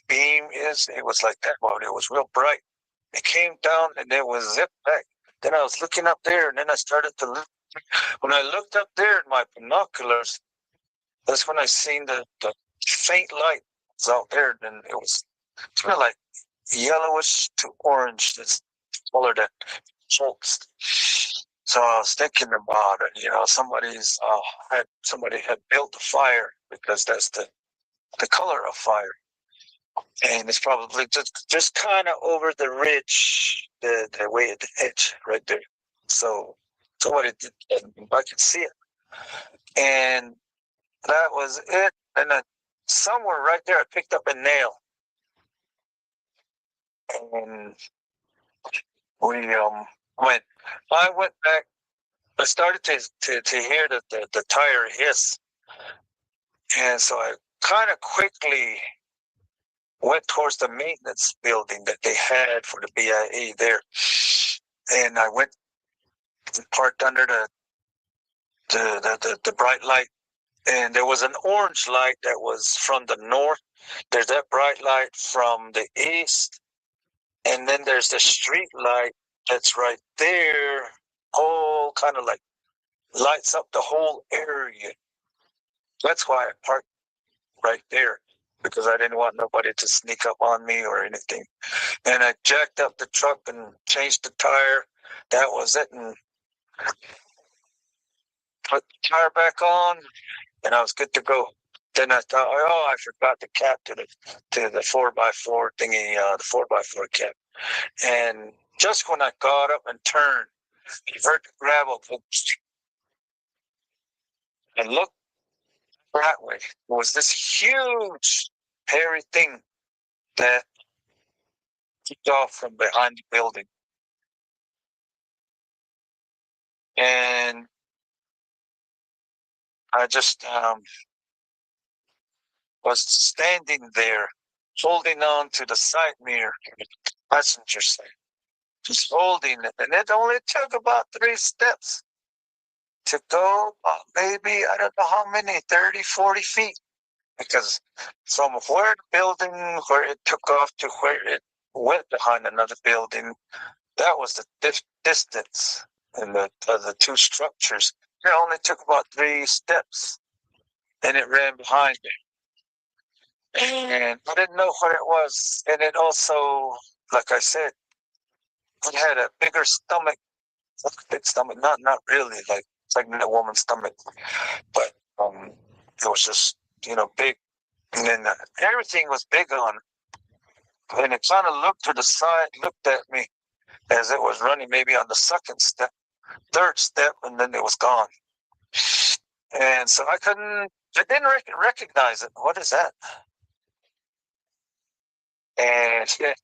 beam is? It was like that, but it was real bright. It came down and it was zipped back. Then I was looking up there, and then I started to look. When I looked up there in my binoculars, that's when I seen the faint light was out there. And it was kind of like yellowish to orange, this color that pulsed. So I was thinking about it. You know, somebody had built a fire, because that's the color of fire, and it's probably just kind of over the ridge, the way at the edge right there. So somebody did, and I could see it, and that was it. And then somewhere right there, I picked up a nail, and we went. I went back. I started to hear the tire hiss, and so I kind of quickly went towards the maintenance building that they had for the BIA there, and I went and parked under the bright light, and there was an orange light that was from the north. There's that bright light from the east, and then there's the street light that's right there, all kind of like lights up the whole area. That's why I parked right there, because I didn't want nobody to sneak up on me or anything. And I jacked up the truck and changed the tire. That was it, and put the tire back on, and I was good to go. Then I thought, oh, I forgot the cap to the 4x4 thingy, the 4x4 cap. And just when I got up and turned, I heard the gravel go, and looked that way. It was this huge, hairy thing that kicked off from behind the building. And I just was standing there, holding on to the side mirror, passenger side, just holding it. And it only took about 3 steps to go, maybe, I don't know how many, 30, 40 feet. Because from where the building, where it took off to where it went behind another building, that was the distance. And the two structures, it only took about 3 steps. And it ran behind it. And I didn't know what it was. And it also, like I said, it had a bigger stomach. Big stomach, not really, like it's like a woman's stomach. But it was just, big. And then everything was big on it. And it kind of looked to the side, looked at me as it was running maybe on the second step, third step, and then it was gone. And so I didn't recognize it. What is that? And it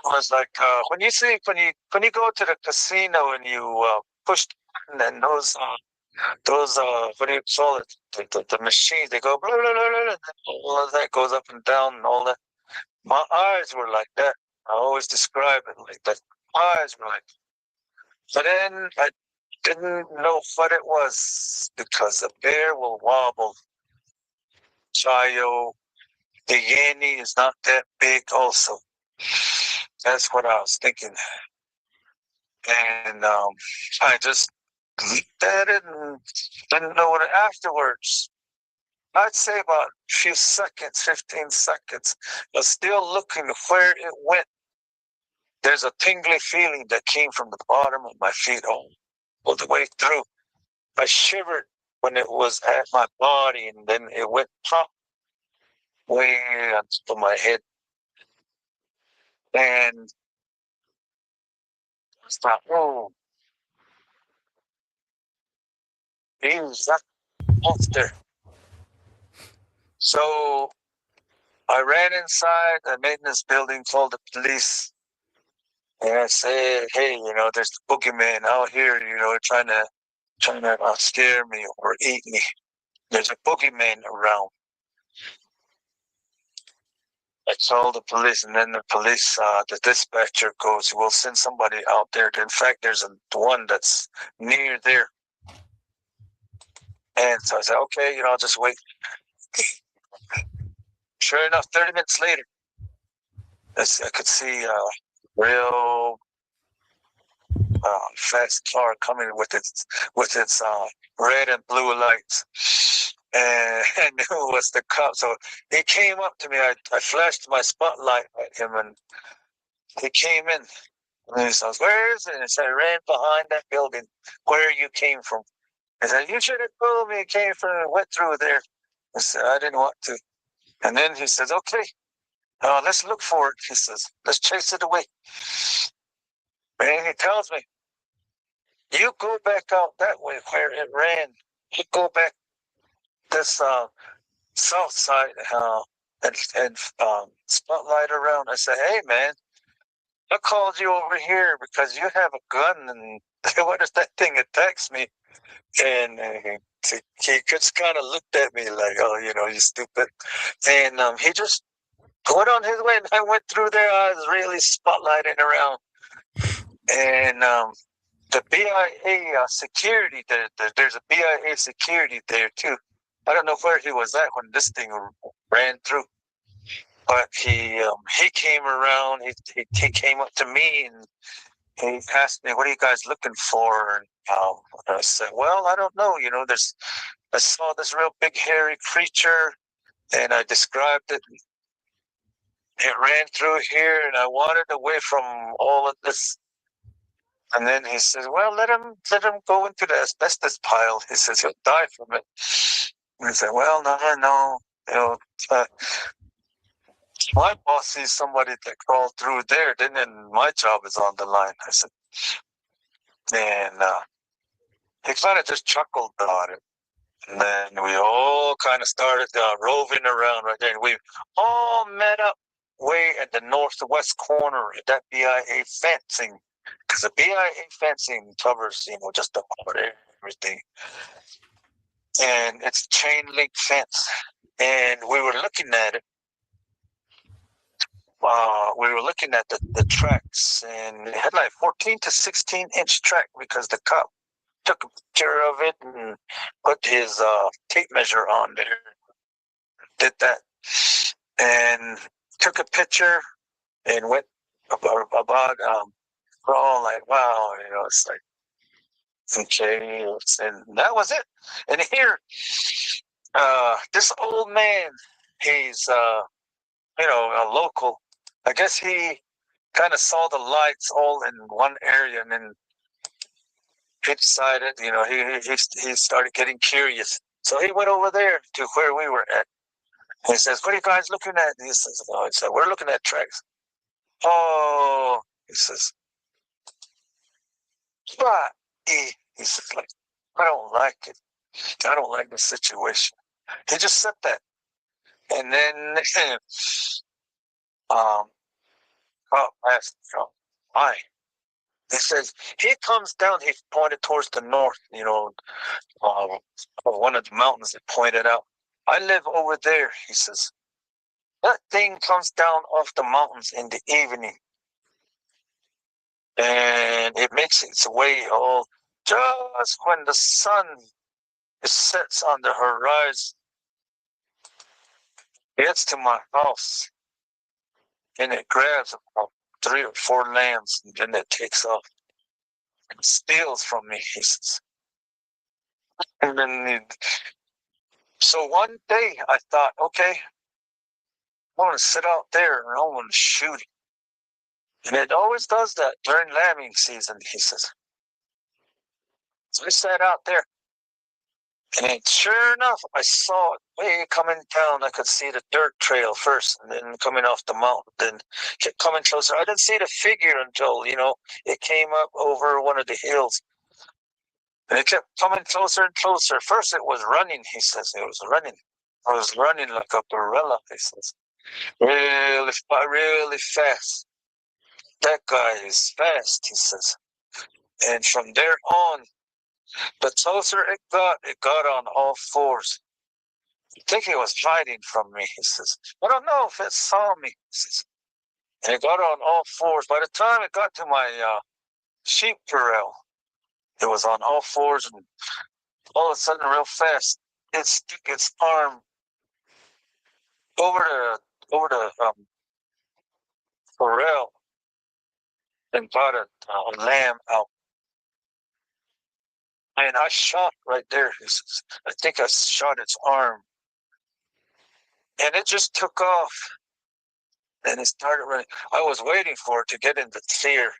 was like when you go to the casino and you push the button, and those what do you call it, the machines, they go blah, blah, blah, blah, and all of that goes up and down and all that. My eyes were like that. I always describe it like that. My eyes were like that. But then I didn't know what it was, because a bear will wobble. Chayo, the Yeni is not that big also. That's what I was thinking. And I just looked at it and didn't know what afterwards. I'd say about a few seconds, 15 seconds, but still looking where it went. There's a tingly feeling that came from the bottom of my feet all the way through. I shivered when it was at my body, and then it went pop way on top of my head. And I thought, oh, is that monster? So I ran inside the maintenance building, called the police, and I said, hey, there's the boogeyman out here, trying to scare me or eat me. There's a boogeyman around. I told the police, and then the police, the dispatcher goes, we'll send somebody out there. In fact, there's one that's near there. And so I said, okay, I'll just wait. Sure enough, 30 minutes later, I could see a real fast car coming with its red and blue lights, and I knew it was the cop. So he came up to me. I flashed my spotlight at him, and he came in. And he says, "Where is it?" And I said, "I ran behind that building where you came from." I said, "You should have told me it came from and went through there." I said, "I didn't want to." And then he says, "Okay, let's look for it." He says, "Let's chase it away." And he tells me, "You go back out that way where it ran. You go back this south side and spotlight around." I said, "Hey, man, I called you over here because you have a gun, and what if that thing attacks me?" And he just kind of looked at me like, "Oh, you stupid." And he just went on his way, and I went through there. I was really spotlighting around. And the BIA security, there's a BIA security there too. I don't know where he was at when this thing ran through, but he came around. He came up to me and he asked me, "What are you guys looking for?" And I said, "Well, I don't know. I saw this real big hairy creature, and I described it. It ran through here, and I wanted away from all of this." And then he says, "Well, let him go into the asbestos pile." He says he'll die from it. And I said, "Well, no. My boss sees somebody that crawled through there, then my job is on the line." I said, and he kind of just chuckled about it. And then we all kind of started roving around right there. And we all met up way at the northwest corner at that BIA fencing. Because the BIA fencing covers, just about everything. And it's chain link fence. And we were looking at it. We were looking at the tracks, and it had like 14 to 16-inch track because the cop took a picture of it and put his tape measure on there. Did that. And took a picture and went about we're all like, wow, it's like, okay, and that was it. And here, this old man, he's, a local. I guess he kind of saw the lights all in one area, and then he decided, he started getting curious. So he went over there to where we were at. He says, "What are you guys looking at?" And he says, "Oh," he said, "we're looking at tracks." "Oh," he says, "but," he says, like, "I don't like it. I don't like the situation." He just said that. And then asked, "Why?" He says, he comes down, he pointed towards the north, one of the mountains that pointed out. "I live over there," he says. "That thing comes down off the mountains in the evening, and it makes its way all just when the sun sets on the horizon. It gets to my house, and it grabs about 3 or 4 lambs, and then it takes off and steals from me," he says. And then, so one day I thought, okay, I want to sit out there and I want to shoot it. And it always does that during lambing season, he says. So I sat out there, and sure enough, I saw it way coming down. I could see the dirt trail first, and then coming off the mountain, then kept coming closer. I didn't see the figure until, it came up over one of the hills. And it kept coming closer and closer. First, it was running, he says. It was running. I was running like a gorilla, he says. Really, really fast. "That guy is fast," he says. And from there on, the closer it got on all fours. I think it was hiding from me, he says. "I don't know if it saw me," he says. And it got on all fours. By the time it got to my sheep corral, it was on all fours and all of a sudden, real fast, it stuck its arm over the corral and brought a lamb out. And I shot right there. I think I shot its arm. And it just took off. And it started running. I was waiting for it to get into fear.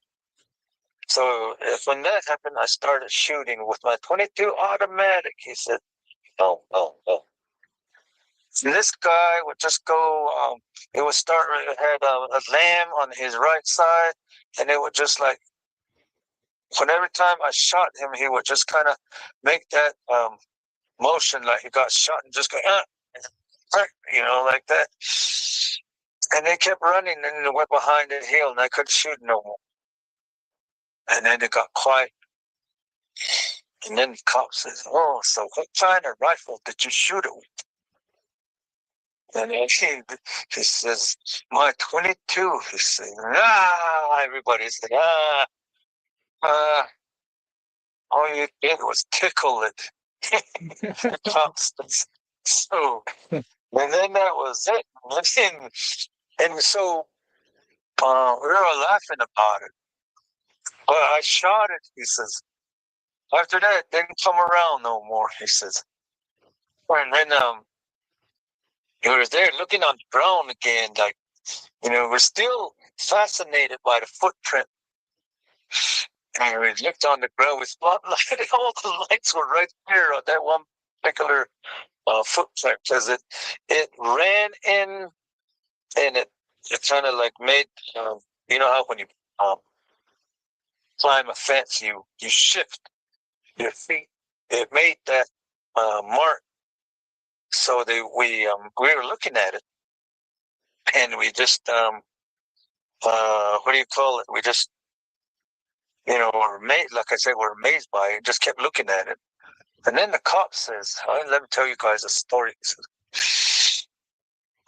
So when that happened, I started shooting with my 22 automatic. He said, "Oh, oh, oh." And this guy would just go, it would start, it had a lamb on his right side, and it would just like, when every time I shot him, he would just kind of make that motion like he got shot and just go, like that. And they kept running, and it went behind the hill, and I couldn't shoot no more. And then it got quiet. And then the cop says, "Oh, so what kind of rifle did you shoot it with?" And he says, "My 22." He says, everybody said, all you did was tickle it. The cops. So, and then that was it. And so we were laughing about it. But I shot it, he says. After that, it didn't come around no more, he says. And then he was there looking on the ground again, like, we're still fascinated by the footprint. And we looked on the ground with spotlight, all the lights were right there on that one particular footprint, because it ran in, and it kind of like made, you know how when you climb a fence, you shift your feet. It made that mark. So we were looking at it, and we just what do you call it? We just were amazed. Like I said, we're amazed by it. Just kept looking at it, and then the cop says, "Let me tell you guys a story." He says,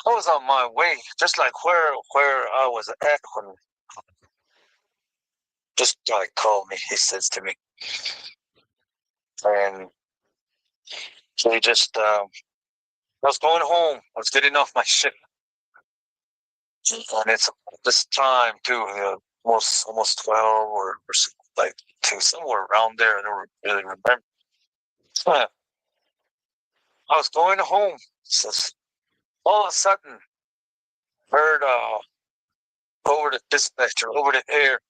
"I was on my way, just like where I was at when this guy called me." He says to me, and so he just I was going home. I was getting off my ship. And it's this time too, almost 12 or like 2, somewhere around there. I don't really remember. I was going home. So all of a sudden, heard over the dispatcher, over the air,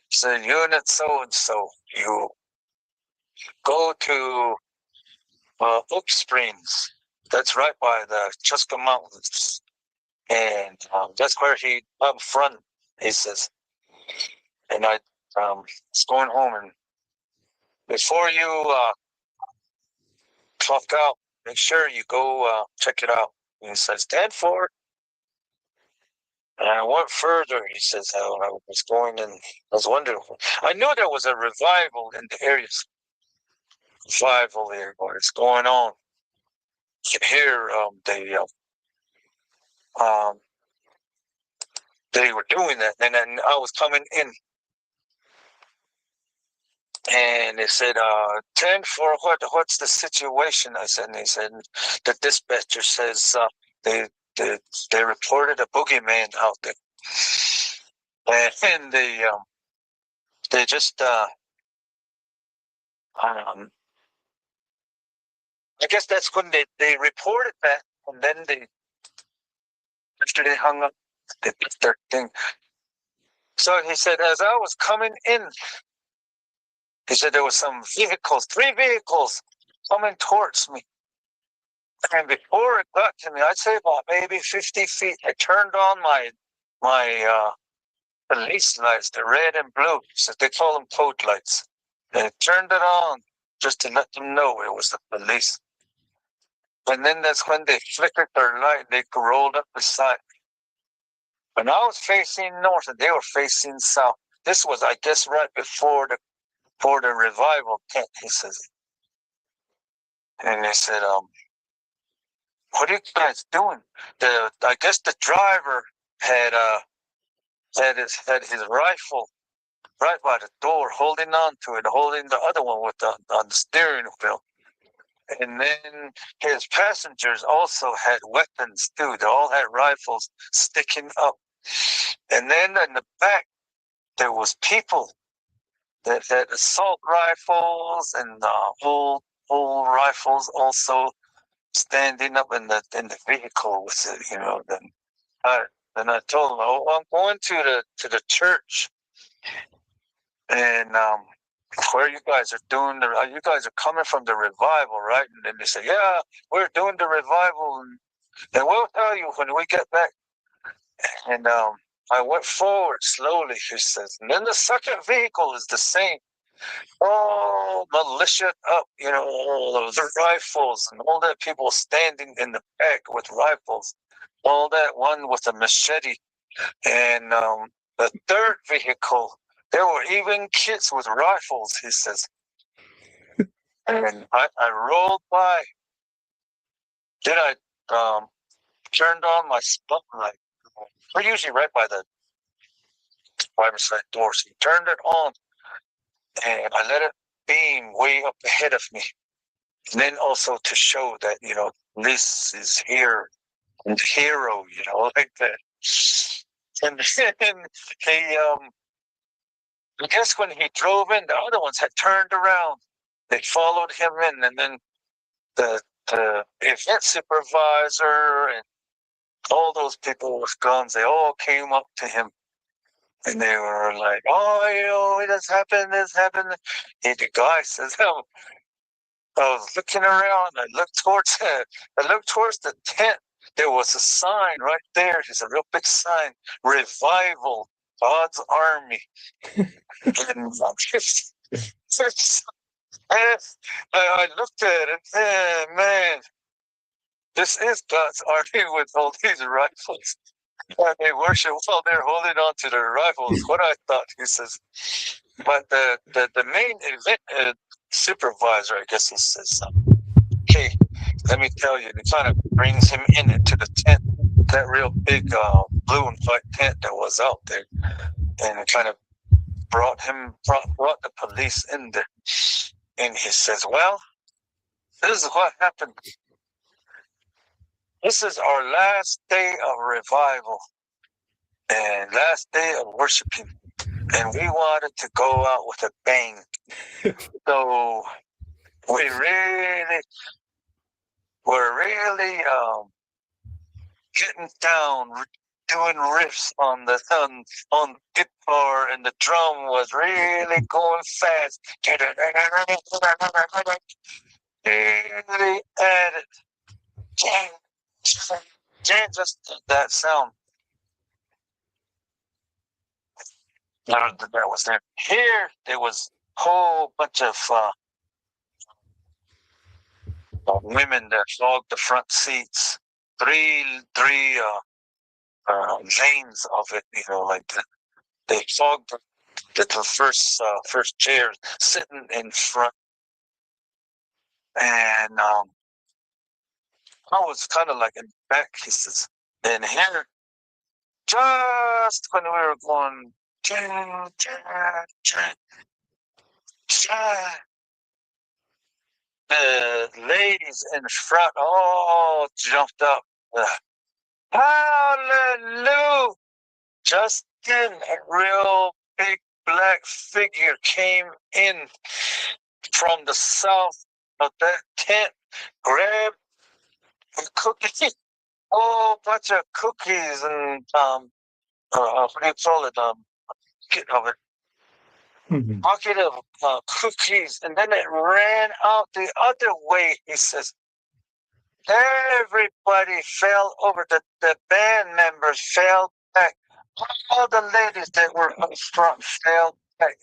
said, "Unit so and so, you go to Oak Springs. That's right by the Chuska Mountains, and that's where he up front." He says, and I was going home, and before you clock out, make sure you go check it out. And he says, "Stand for it." And I went further. He says, "How I was going, and I was wondering. I knew there was a revival in the area. Revival there, what's going on. You can hear they were doing that, and then I was coming in, and they said, 10 for what's the situation?" I said, and they said, "The dispatcher says they reported a boogeyman out there." And they just I guess that's when they reported that, and then after they hung up, they did their thing. So he said, as I was coming in, he said there was some vehicles, 3 vehicles coming towards me. And before it got to me, I'd say about maybe 50 feet, I turned on my police lights, the red and blue. So they call them code lights. And I turned it on just to let them know it was the police. And then that's when they flickered their light. They rolled up beside me. And I was facing north, and they were facing south. This was, I guess, right before the revival tent, he says. And they said, "What are you guys doing?" I guess the driver had his rifle right by the door, holding on to it, holding the other one with on the steering wheel. And then his passengers also had weapons too. They all had rifles sticking up. And then in the back, there was people that had assault rifles and old rifles also standing up in the vehicle with it. Then I told them, "Oh, I'm going to the church, and where you guys are doing you guys are coming from the revival, right?" And then they said, "Yeah, we're doing the revival, and we'll tell you when we get back." And I went forward slowly, he says, and then the second vehicle is the same. Oh, militia up, all the rifles and all that, people standing in the back with rifles, all that, one with a machete. And the third vehicle, there were even kids with rifles, he says. And I rolled by. Then I turned on my spotlight. We're usually right by the driver's side door. So he turned it on, and I let it beam way up ahead of me. And then also to show that, this is here, and the hero, like that. And then he, I guess when he drove in, the other ones had turned around. They followed him in, and then the event supervisor and all those people with guns, they all came up to him. And they were like, "Oh, this happened, this happened." And the guy says, "Oh, I was looking around. I looked towards the tent. There was a sign right there. There's a real big sign, Revival, God's Army." And I looked at it, and man, this is God's Army with all these rifles. And they worship while they're holding on to their rifles. What I thought, he says. But the main event supervisor, I guess he says, "Okay, let me tell you," and he kind of brings him into the tent, that real big blue and white tent that was out there, and kind of brought the police in there. And he says, "Well, this is what happened. This is our last day of revival and last day of worshiping, and we wanted to go out with a bang. So we're really getting down, doing riffs on the on guitar, and the drum was really going fast. Really added just that sound that was there. Here there was a whole bunch of women that fogged the front seats. Three lanes of it, like they fogged the first chairs sitting in front, and I was kind of like in the back. He says, and here, just when we were going, the ladies in front all jumped up. Hallelujah! Just then, a real big black figure came in from the south of that tent, grabbed a cookie, a whole bunch of cookies, and what do you call it? Bucket of cookies, and then it ran out the other way. He says, everybody fell over. The band members fell back. All the ladies that were up front fell back.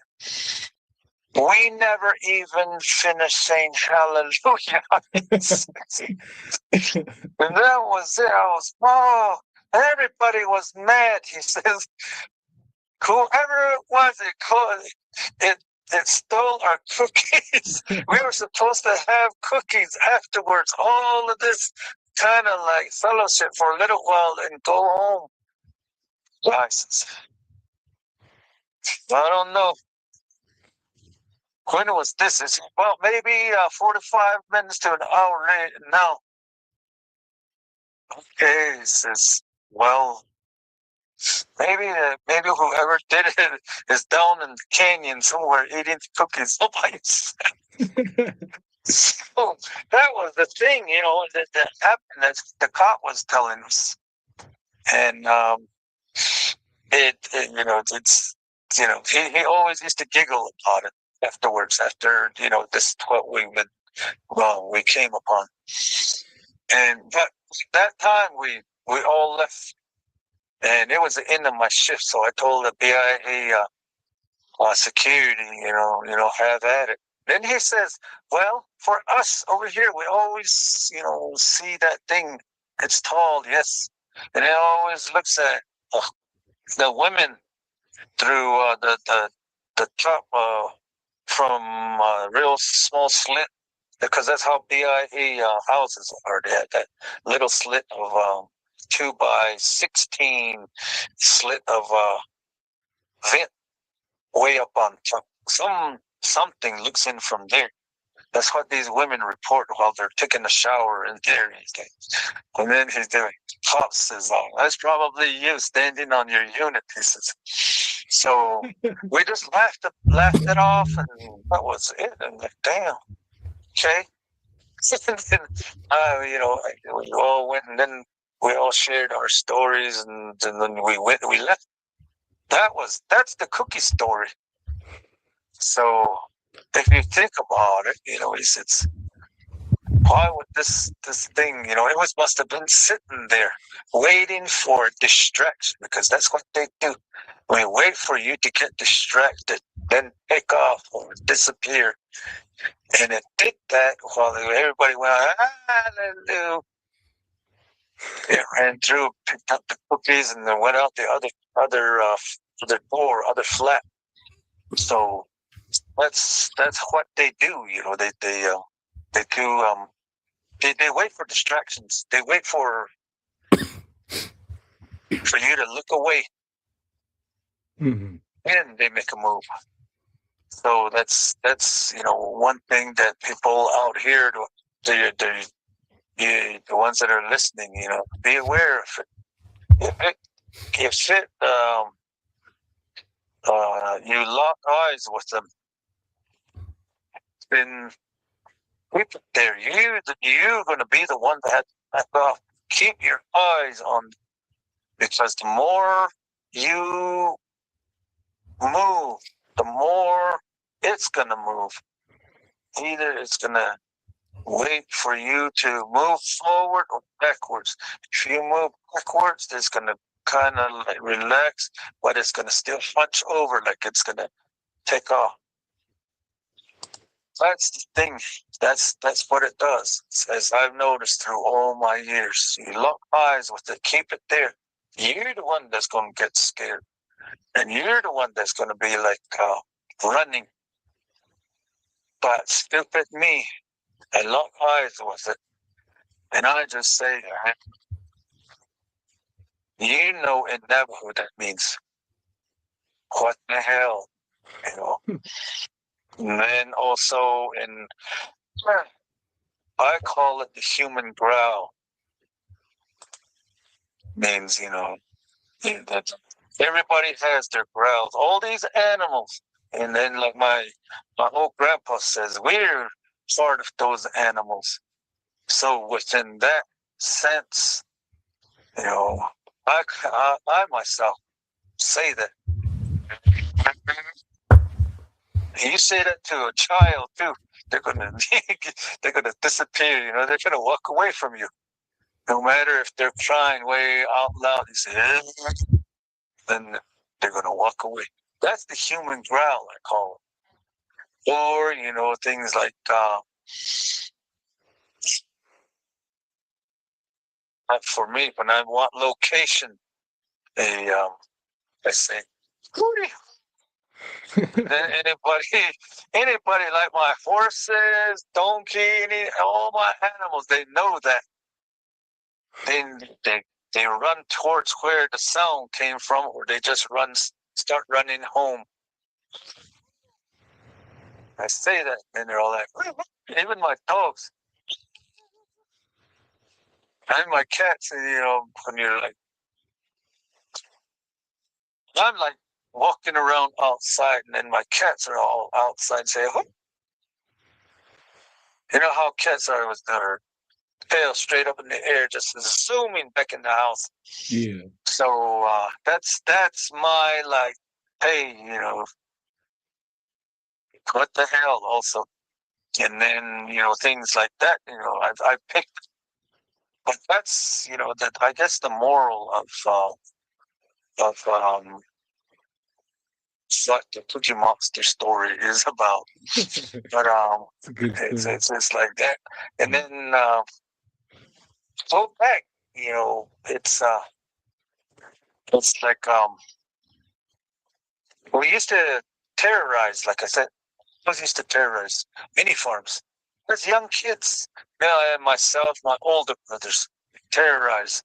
We never even finished saying hallelujah. And that was it. Everybody was mad. He says, whoever it was, it stole our cookies. We were supposed to have cookies afterwards. All of this kind of like fellowship for a little while and go home. License. I don't know. when was this? It's, well, maybe 45 minutes to an hour now. Okay, he says, well, maybe whoever did it is down in the canyon somewhere eating cookies all by himself. So that was the thing, that happened. That the cop was telling us, and he always used to giggle about it afterwards. After this, what we came upon, but that time we all left. And it was the end of my shift, so I told the BIA security, have at it. Then he says, "Well, for us over here, we always, see that thing. It's tall, yes, and it always looks at the women through the top from a real small slit, because that's how BIA houses are. They have that little slit of 2 by 16 slit of vent way up on top. Something looks in from there. That's what these women report while they're taking a shower in there. And then he's doing. Pop says, "Oh, that's probably you standing on your unit." He says. So we just laughed it off, and that was it. And like, damn, okay. And then, we all went, and then we all shared our stories, and then we left. That's the cookie story. So if you think about it, it's why would this thing, it must have been sitting there waiting for a distraction, because that's what they do. They wait for you to get distracted, then take off or disappear. And it did that while everybody went, hallelujah. It ran through, picked up the cookies, and then went out the other door, other flat. So that's what they do. They do. They wait for distractions. They wait for you to look away, and they make a move. So that's one thing that people out here, the ones that are listening, be aware of it. If you lock eyes with them, then keep it there. You're going to be the one that keep your eyes on, because the more you move, the more it's going to move. Either it's going to wait for you to move forward or backwards. If you move backwards, it's going to kind of like relax, but it's going to still hunch over like it's going to take off. That's the thing. That's what it does. As I've noticed through all my years, you lock eyes with it, keep it there. You're the one that's going to get scared, and you're the one that's going to be like running. But stupid me, I lock eyes with it, and I just say, you know in Navajo that means what the hell, And then also I call it the human growl. Means, that everybody has their growls. All these animals. And then like my old grandpa says, we're part of those animals. So within that sense, I myself say that. And you say that to a child too, they're gonna disappear. They're gonna walk away from you, no matter if they're crying way out loud. You say, then they're gonna walk away. That's the human growl, I call it. Or things like for me, when I want location, I say, Hootie. Then anybody like my horses, donkey, all my animals, they know that. Then they run towards where the sound came from, or they just start running home. I say that, and they're all like, even my dogs and my cats. When you're like, I'm like walking around outside, and then my cats are all outside. Say, oh. You know how cats are with their tail straight up in the air, just zooming back in the house. Yeah. So that's my like, hey, what the hell, also. And then things like that. I picked, but that's that I guess the moral of what the Cookie Monster story is about. But It's a good story. it's like that, and then go back. It's like we used to terrorize. Like I said, we used to terrorize mini farms as young kids. And myself, my older brothers, terrorize.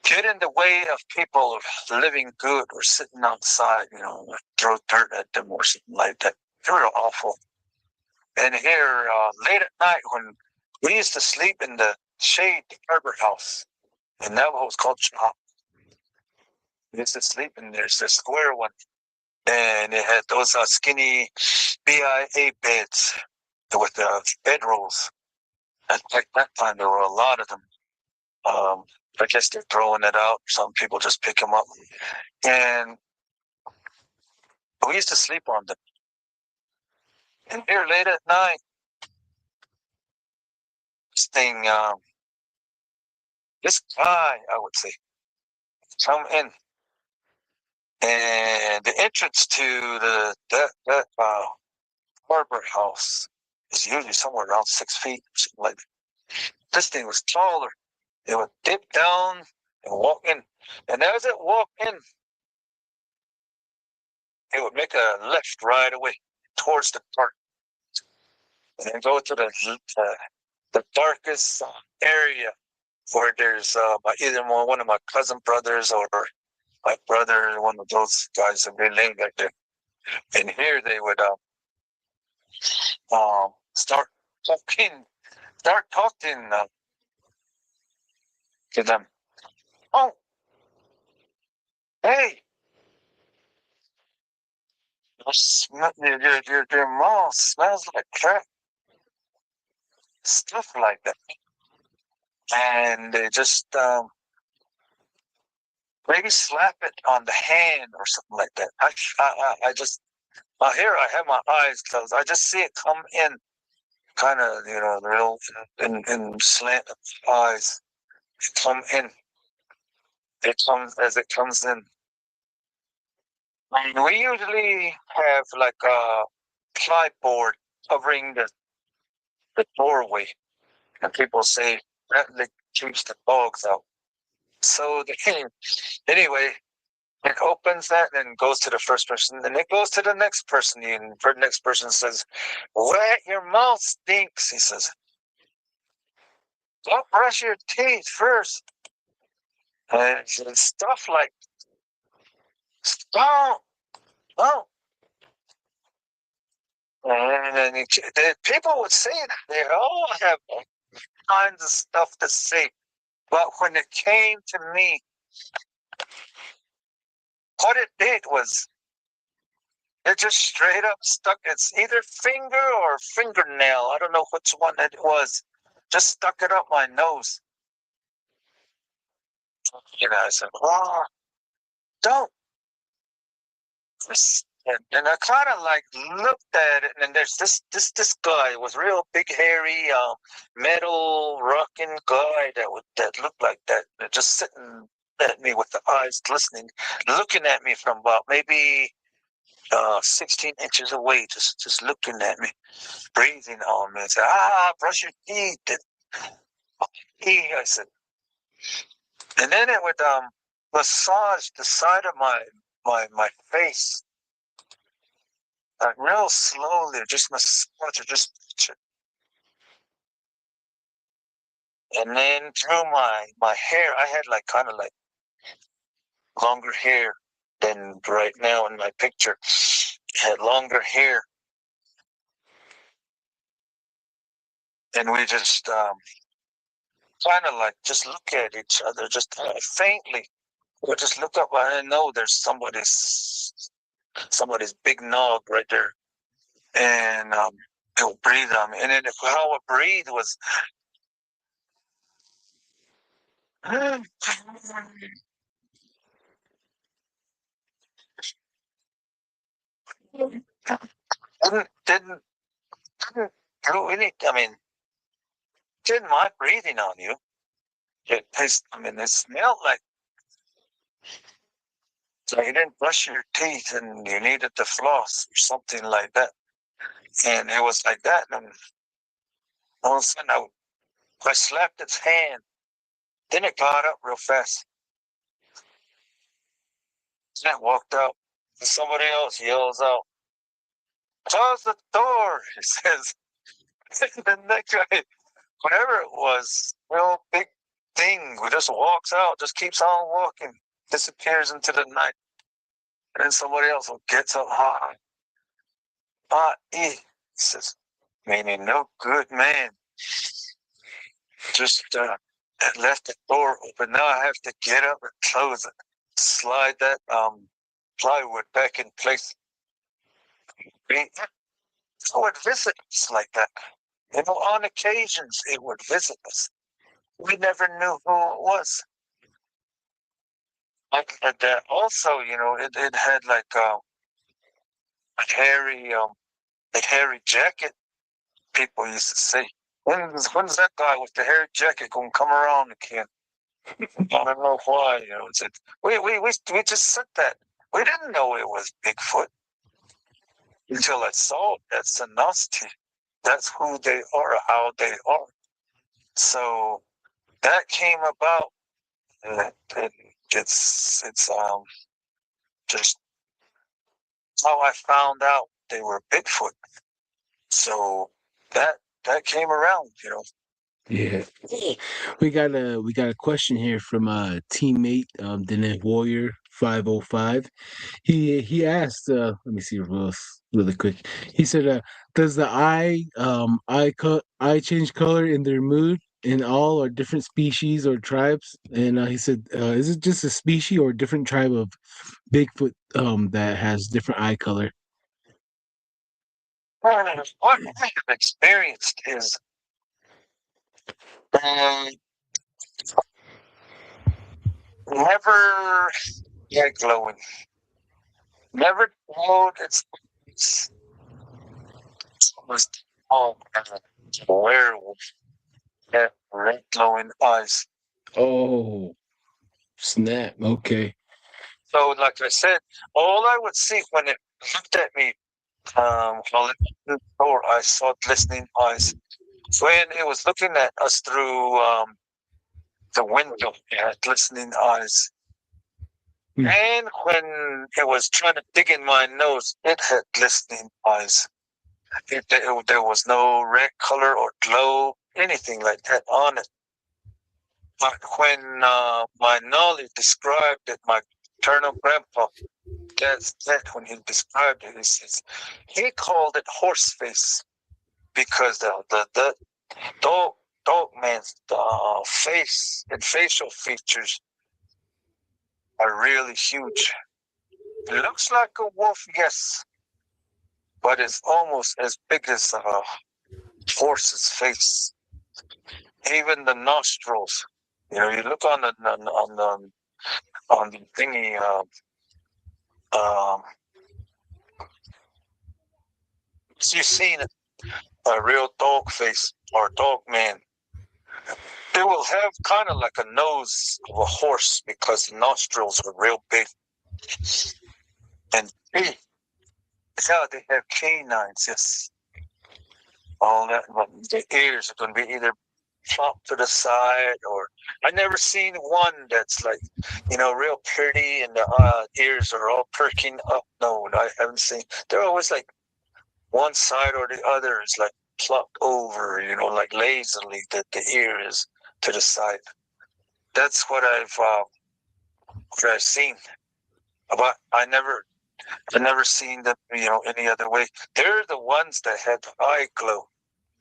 Get in the way of people living good or sitting outside, throw dirt at them or something like that. They were awful. And here, late at night, when we used to sleep in the shade harbor house, and that was called Chop. We used to sleep in there's a square one, and it had those skinny BIA beds with bedrolls. And at that time, there were a lot of them. I guess they're throwing it out. Some people just pick them up. And we used to sleep on them. And here late at night, this guy, I would say, come in. And the entrance to that harbor house is usually somewhere around 6 feet, something like that. This thing was taller. It would dip down and walk in. And as it walked in, it would make a left right away towards the park. And then go to the darkest area where there's either one of my cousin brothers or my brother, one of those guys that they lived back there. And here they would start talking to them. Oh, hey, your mouth smells like crap. Stuff like that. And they just maybe slap it on the hand or something like that. I just here I have my eyes closed. I just see it come in, kind of real in slant eyes. Come in. It comes as it comes in. And we usually have like a plyboard covering the doorway, and people say that keeps the dogs out. So anyway, it opens that and goes to the first person, and it goes to the next person. And the next person says, "Wet your mouth stinks," he says. "Don't brush your teeth first." And stuff like, "Don't, don't." And then the people would say that they all have all kinds of stuff to say. But when it came to me, what it did was it just straight up stuck. It's either finger or fingernail. I don't know which one it was. Just stuck it up my nose. I said, "Oh, don't." And I kind of like looked at it, and there's this guy with real big hairy metal rocking guy that looked like that, just sitting at me with the eyes glistening, looking at me from about maybe 16 inches away, just looking at me, breathing on me. I said, brush your teeth. I said, and then it would massage the side of my face. Real slowly, just massage it, just touch it. And then through my hair, I had like kind of like longer hair than right now in my picture. I had longer hair. and we just kind of like just look at each other, just faintly. We'll just look up. I know there's somebody's big nog right there, and it will breathe on me. And then how it breathed was. Didn't do any. I mean, didn't mind breathing on you. It tastes. I mean, it smelled like. So you didn't brush your teeth and you needed to floss or something like that. And it was like that. And all of a sudden, I slapped its hand. Then it got up real fast. Then it walked out. And somebody else yells out, "Close the door," he says. And that guy, whatever it was, real big thing, who just walks out, just keeps on walking, disappears into the night. And then somebody else gets up high. He says, meaning no good man. Just left the door open. Now I have to get up and close it. Slide that plywood back in place. It would visit us like that. You know, on occasions it would visit us. We never knew who it was. Like that. Also, you know, it had like a hairy jacket. People used to say, when's that guy with the hairy jacket gonna come around again? I don't know why. You know, we just said that. We didn't know it was Bigfoot until I saw it. That's a nasty. That's who they are, how they are. So that came about. And it's just how I found out they were Bigfoot. So that came around, you know. Yeah. We got a question here from a teammate, the Net Warrior 505. He asked, let me see really quick. He said, does the eye change color in their mood in all or different species or tribes? And he said, is it just a species or a different tribe of Bigfoot that has different eye color? What I have experienced is never glowing. Never glowed. It's almost all werewolf. Yeah, red glowing eyes. Oh, snap. Okay. So, like I said, all I would see when it looked at me, while it opened the door, I saw glistening eyes. When it was looking at us through the window, it had glistening eyes. And when it was trying to dig in my nose, it had glistening eyes. There was no red color or glow, anything like that on it. But when my Nolly described it, my paternal grandpa, that's that when he described it, he called it horse face because the Dogman's face and facial features are really huge. It looks like a wolf, yes, but it's almost as big as a horse's face. Even the nostrils. You know, you look on the thingy. You've seen a real dog face or dog man. They will have kind of like a nose of a horse because the nostrils are real big. And yeah, they have canines, yes. All that, but the ears are going to be either plopped to the side or I never seen one that's like, you know, real pretty and the ears are all perking up. No, I haven't seen. They're always like one side or the other is like plopped over, you know, like lazily that the ear is to the side. That's what I've seen. But I never seen them, you know, any other way. They're the ones that have eye glow.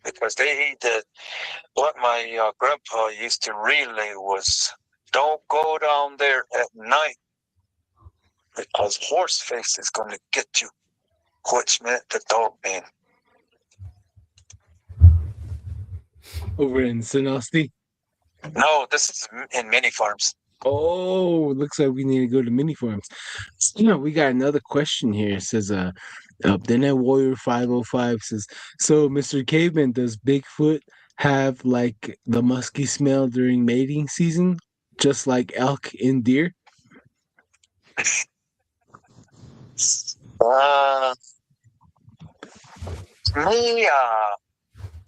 because they did what my grandpa used to relay was, don't go down there at night because Horseface is going to get you, which meant the Dogman. Over in Sinosti. No, this is in mini farms. Oh, looks like we need to go to mini farms. We got another question here. It says, then that Warrior 505 says, so Mr. Caveman, does Bigfoot have like the musky smell during mating season, just like elk and deer? Me,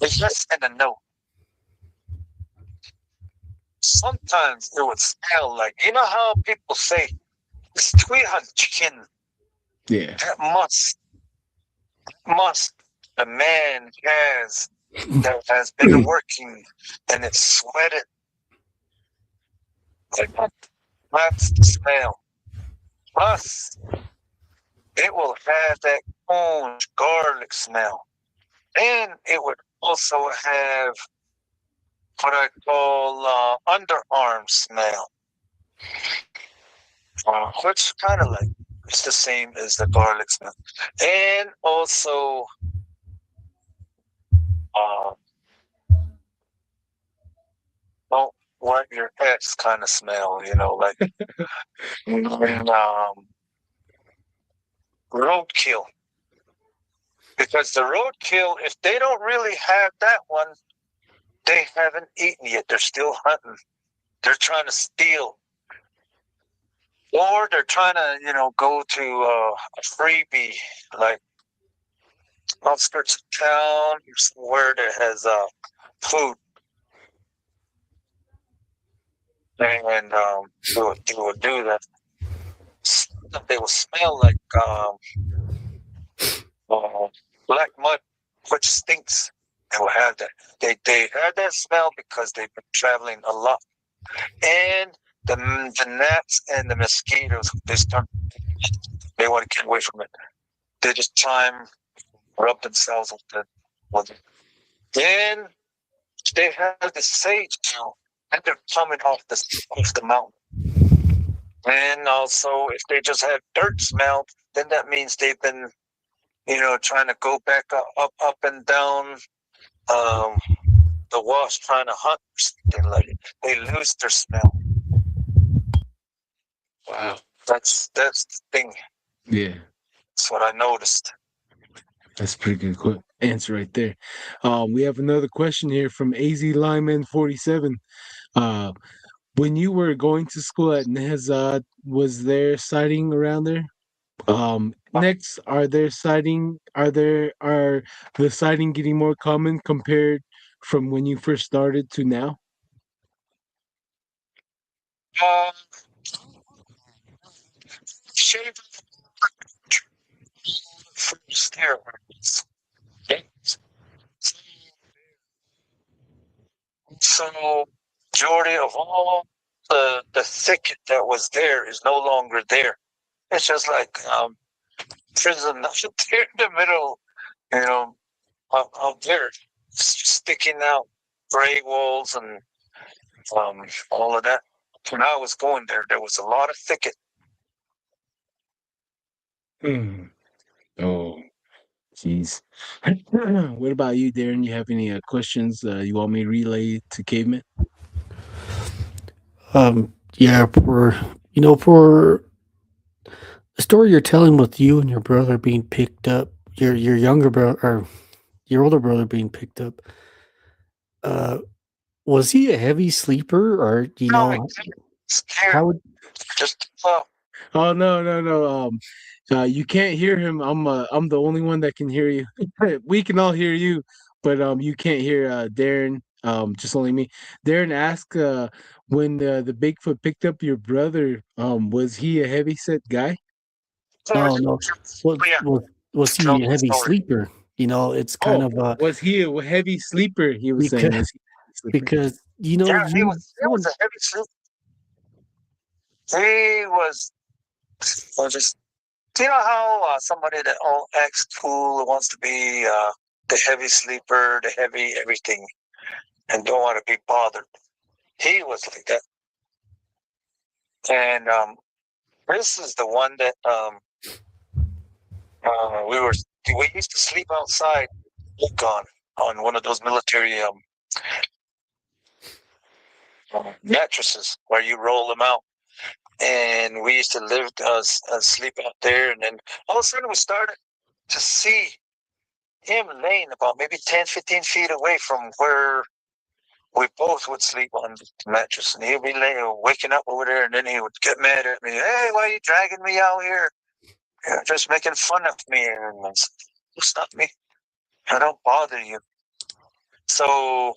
it's yes and a no. Sometimes it would smell like, you know how people say, it's chicken. Yeah. That must a man that has been working and it's sweated. Like that's the smell. Plus, it will have that orange garlic smell. And it would also have what I call underarm smell. Which kind of like, it's the same as the garlic smell. And also, don't wipe your ass kind of smell, like and, roadkill. Because the roadkill, if they don't really have that one, they haven't eaten yet. They're still hunting. They're trying to steal. Or they're trying to, go to a freebie, like outskirts of town, somewhere that has food. And they would do that. They will smell like black mud, which stinks. They will have that. They have that smell because they've been traveling a lot. And the gnats and the mosquitoes, they want to get away from it. They just try and rub themselves with it. Then they have the sage now, and they're coming off the mountain. And also, if they just have dirt smell, then that means they've been, trying to go back up and down the wash, trying to hunt or something like it. They lose their smell. Wow. That's the thing. Yeah. That's what I noticed. That's a pretty good answer right there. We have another question here from AZ Lyman 47. When you were going to school at Nehazad, was there sighting around there? Next, are the sighting getting more common compared from when you first started to now? Shave steroids. So, majority of all the thicket that was there is no longer there. It's just like prison there in the middle, out there, sticking out gray walls and all of that. When I was going there, there was a lot of thicket. Oh, jeez. What about you, Darren? You have any questions you want me to relay to Caveman? Yeah, for the story you're telling with you and your brother being picked up, your younger brother or your older brother being picked up, was he a heavy sleeper, or Scared. how would Just Oh no. You can't hear him. I'm the only one that can hear you. We can all hear you, but you can't hear Darren. Just only me. Darren asked when the Bigfoot picked up your brother, was he a heavy set guy? no was he a heavy sleeper? It's kind of Was he a heavy sleeper? He was saying, because was he a heavy sleeper? because yeah, he was a heavy sleeper. He was just, you know how somebody that acts cool wants to be the heavy sleeper, the heavy everything, and don't want to be bothered. He was like that. And this is the one that we used to sleep outside on one of those military mattresses where you roll them out. And we used to live sleep out there, and then all of a sudden we started to see him laying about maybe 10, 15 feet away from where we both would sleep on the mattress. And he'd be waking up over there, and then he would get mad at me. Hey, why are you dragging me out here? You're just making fun of me. And I said, stop me. I don't bother you. So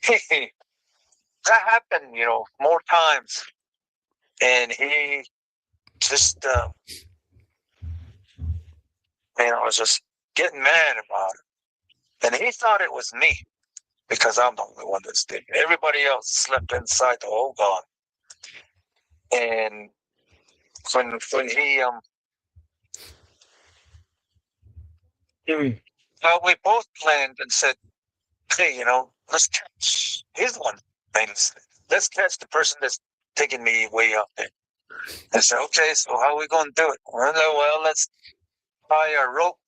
that happened, more times. And he just, was just getting mad about it. And he thought it was me because I'm the only one that's did. Everybody else slept inside the whole god. And when we both planned and said, hey, let's catch. He's the one. Let's catch the person that's taking me way up there. I said, okay, so how are we going to do it? Well, let's tie a rope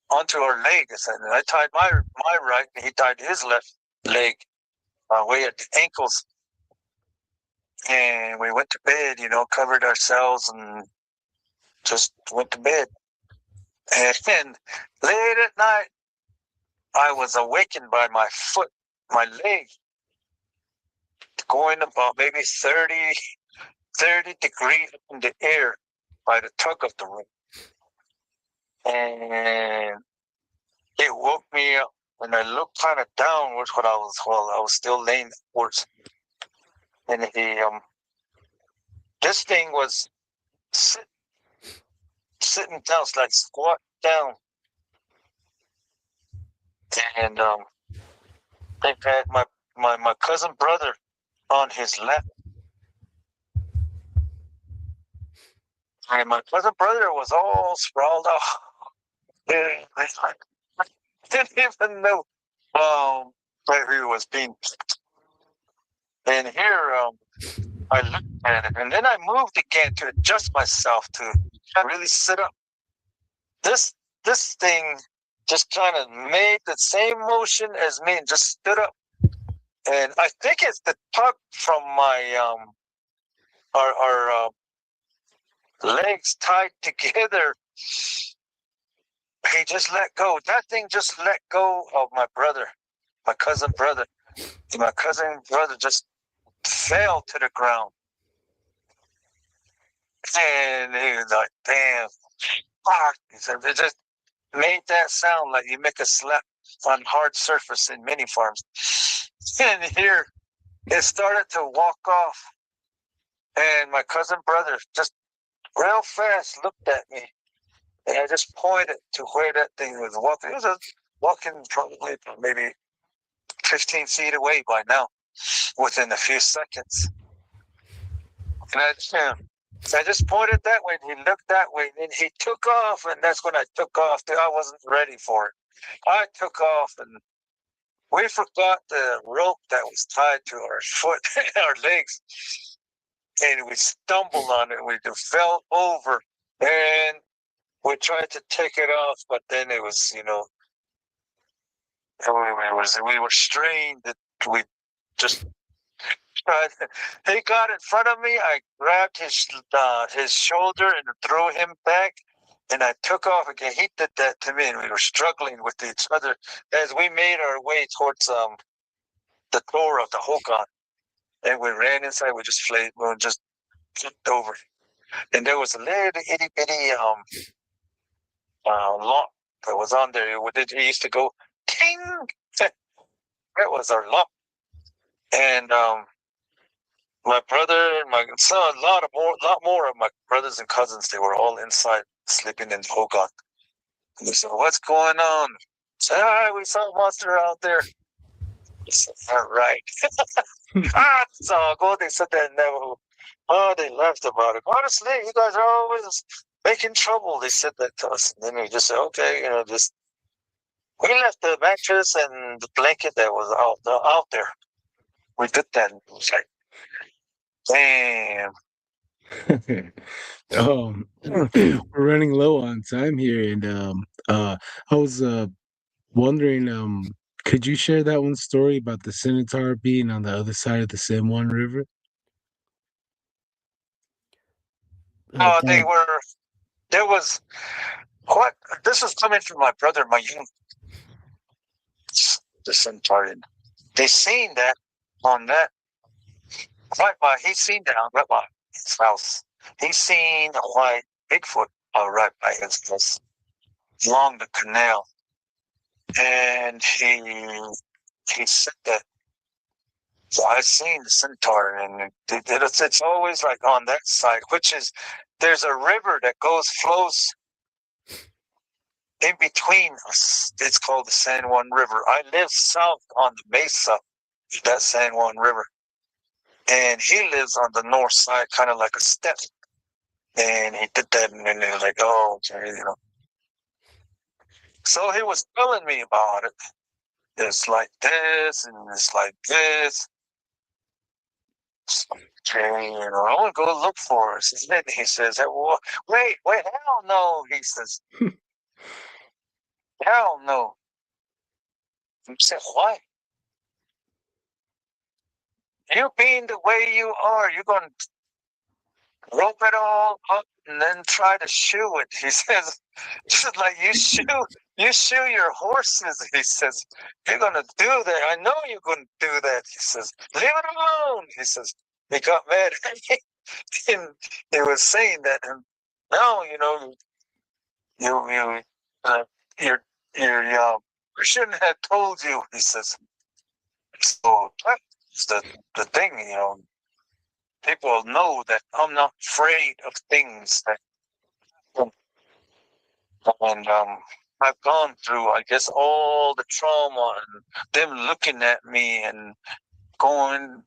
onto our leg. I said, and I tied my right, and he tied his left leg way at the ankles. And we went to bed, covered ourselves and just went to bed. And late at night, I was awakened by my leg, going about maybe 30 degrees in the air by the tug of the rope. And it woke me up, and I looked kind of downwards while I was still laying upwards. And this thing was sitting down, it's like squat down. And they had my cousin brother on his lap. And my cousin brother was all sprawled out. I didn't even know that he was being picked. And here I looked at it, and then I moved again to adjust myself to really sit up. This thing just kind of made the same motion as me and just stood up. And I think it's the tug from my our legs tied together. He just let go. That thing just let go of my brother, my cousin brother. My cousin brother just fell to the ground. And he was like, damn, fuck. He said, it just made that sound like you make a slap on hard surface in mini farms. And here, it started to walk off. And my cousin brother just real fast looked at me. And I just pointed to where that thing was walking. It was walking probably maybe 15 feet away by now, within a few seconds. And I just pointed that way, and he looked that way, and he took off, and that's when I took off. I wasn't ready for it. I took off, and we forgot the rope that was tied to our foot, our legs, and we stumbled on it. We fell over, and we tried to take it off, but then it was, we were strained. That we just tried. He got in front of me. I grabbed his shoulder and threw him back, and I took off again. He did that to me, and we were struggling with each other as we made our way towards the door of the Hogan. And we ran inside. We just flipped over, and there was a little itty bitty lock that was on there. It used to go ting. That was our lock. And my brother and my son, a lot more of my brothers and cousins, they were all inside sleeping in the Hogan. And they said, "What's going on?" I said, we saw a monster out there. I said, all right. It's all good. They said that never. Oh, they laughed about it. Honestly, you guys are always making trouble. They said that to us. And then we just said, okay, just We left the mattress and the blanket that was out there. We did that. It was like, damn. We're running low on time here, and I was wondering, could you share that one story about the Centaur being on the other side of the San Juan River? They were. There was what? This is coming from my brother, my young, the Centaurian. They seen that on that right by. He seen that right by his house. He seen a white Bigfoot right by his house along the canal, and he said that. So I seen the Centaur, and it's always like on that side, which is there's a river that flows in between us. It's called the San Juan River. I live south on the mesa of that San Juan River, and he lives on the north side, kind of like a step. And he did that, and then they're like, oh, okay, you know. So he was telling me about it. It's like this, and it's like this. Okay, you know, I want to go look for us. And then he says, hey, well, wait, hell no. He says, hell no. I said, why? You being the way you are, you're going to rope it all up and then try to shoe it. He says, just like you shoe your horses. He says, you're going to do that. I know you're going to do that. He says, leave it alone. He says, he got mad at me. And he was saying that, and no, you know, I shouldn't have told you. He says, so that's the thing, you know. People know that I'm not afraid of things that, and I've gone through, I guess, all the trauma and them looking at me and going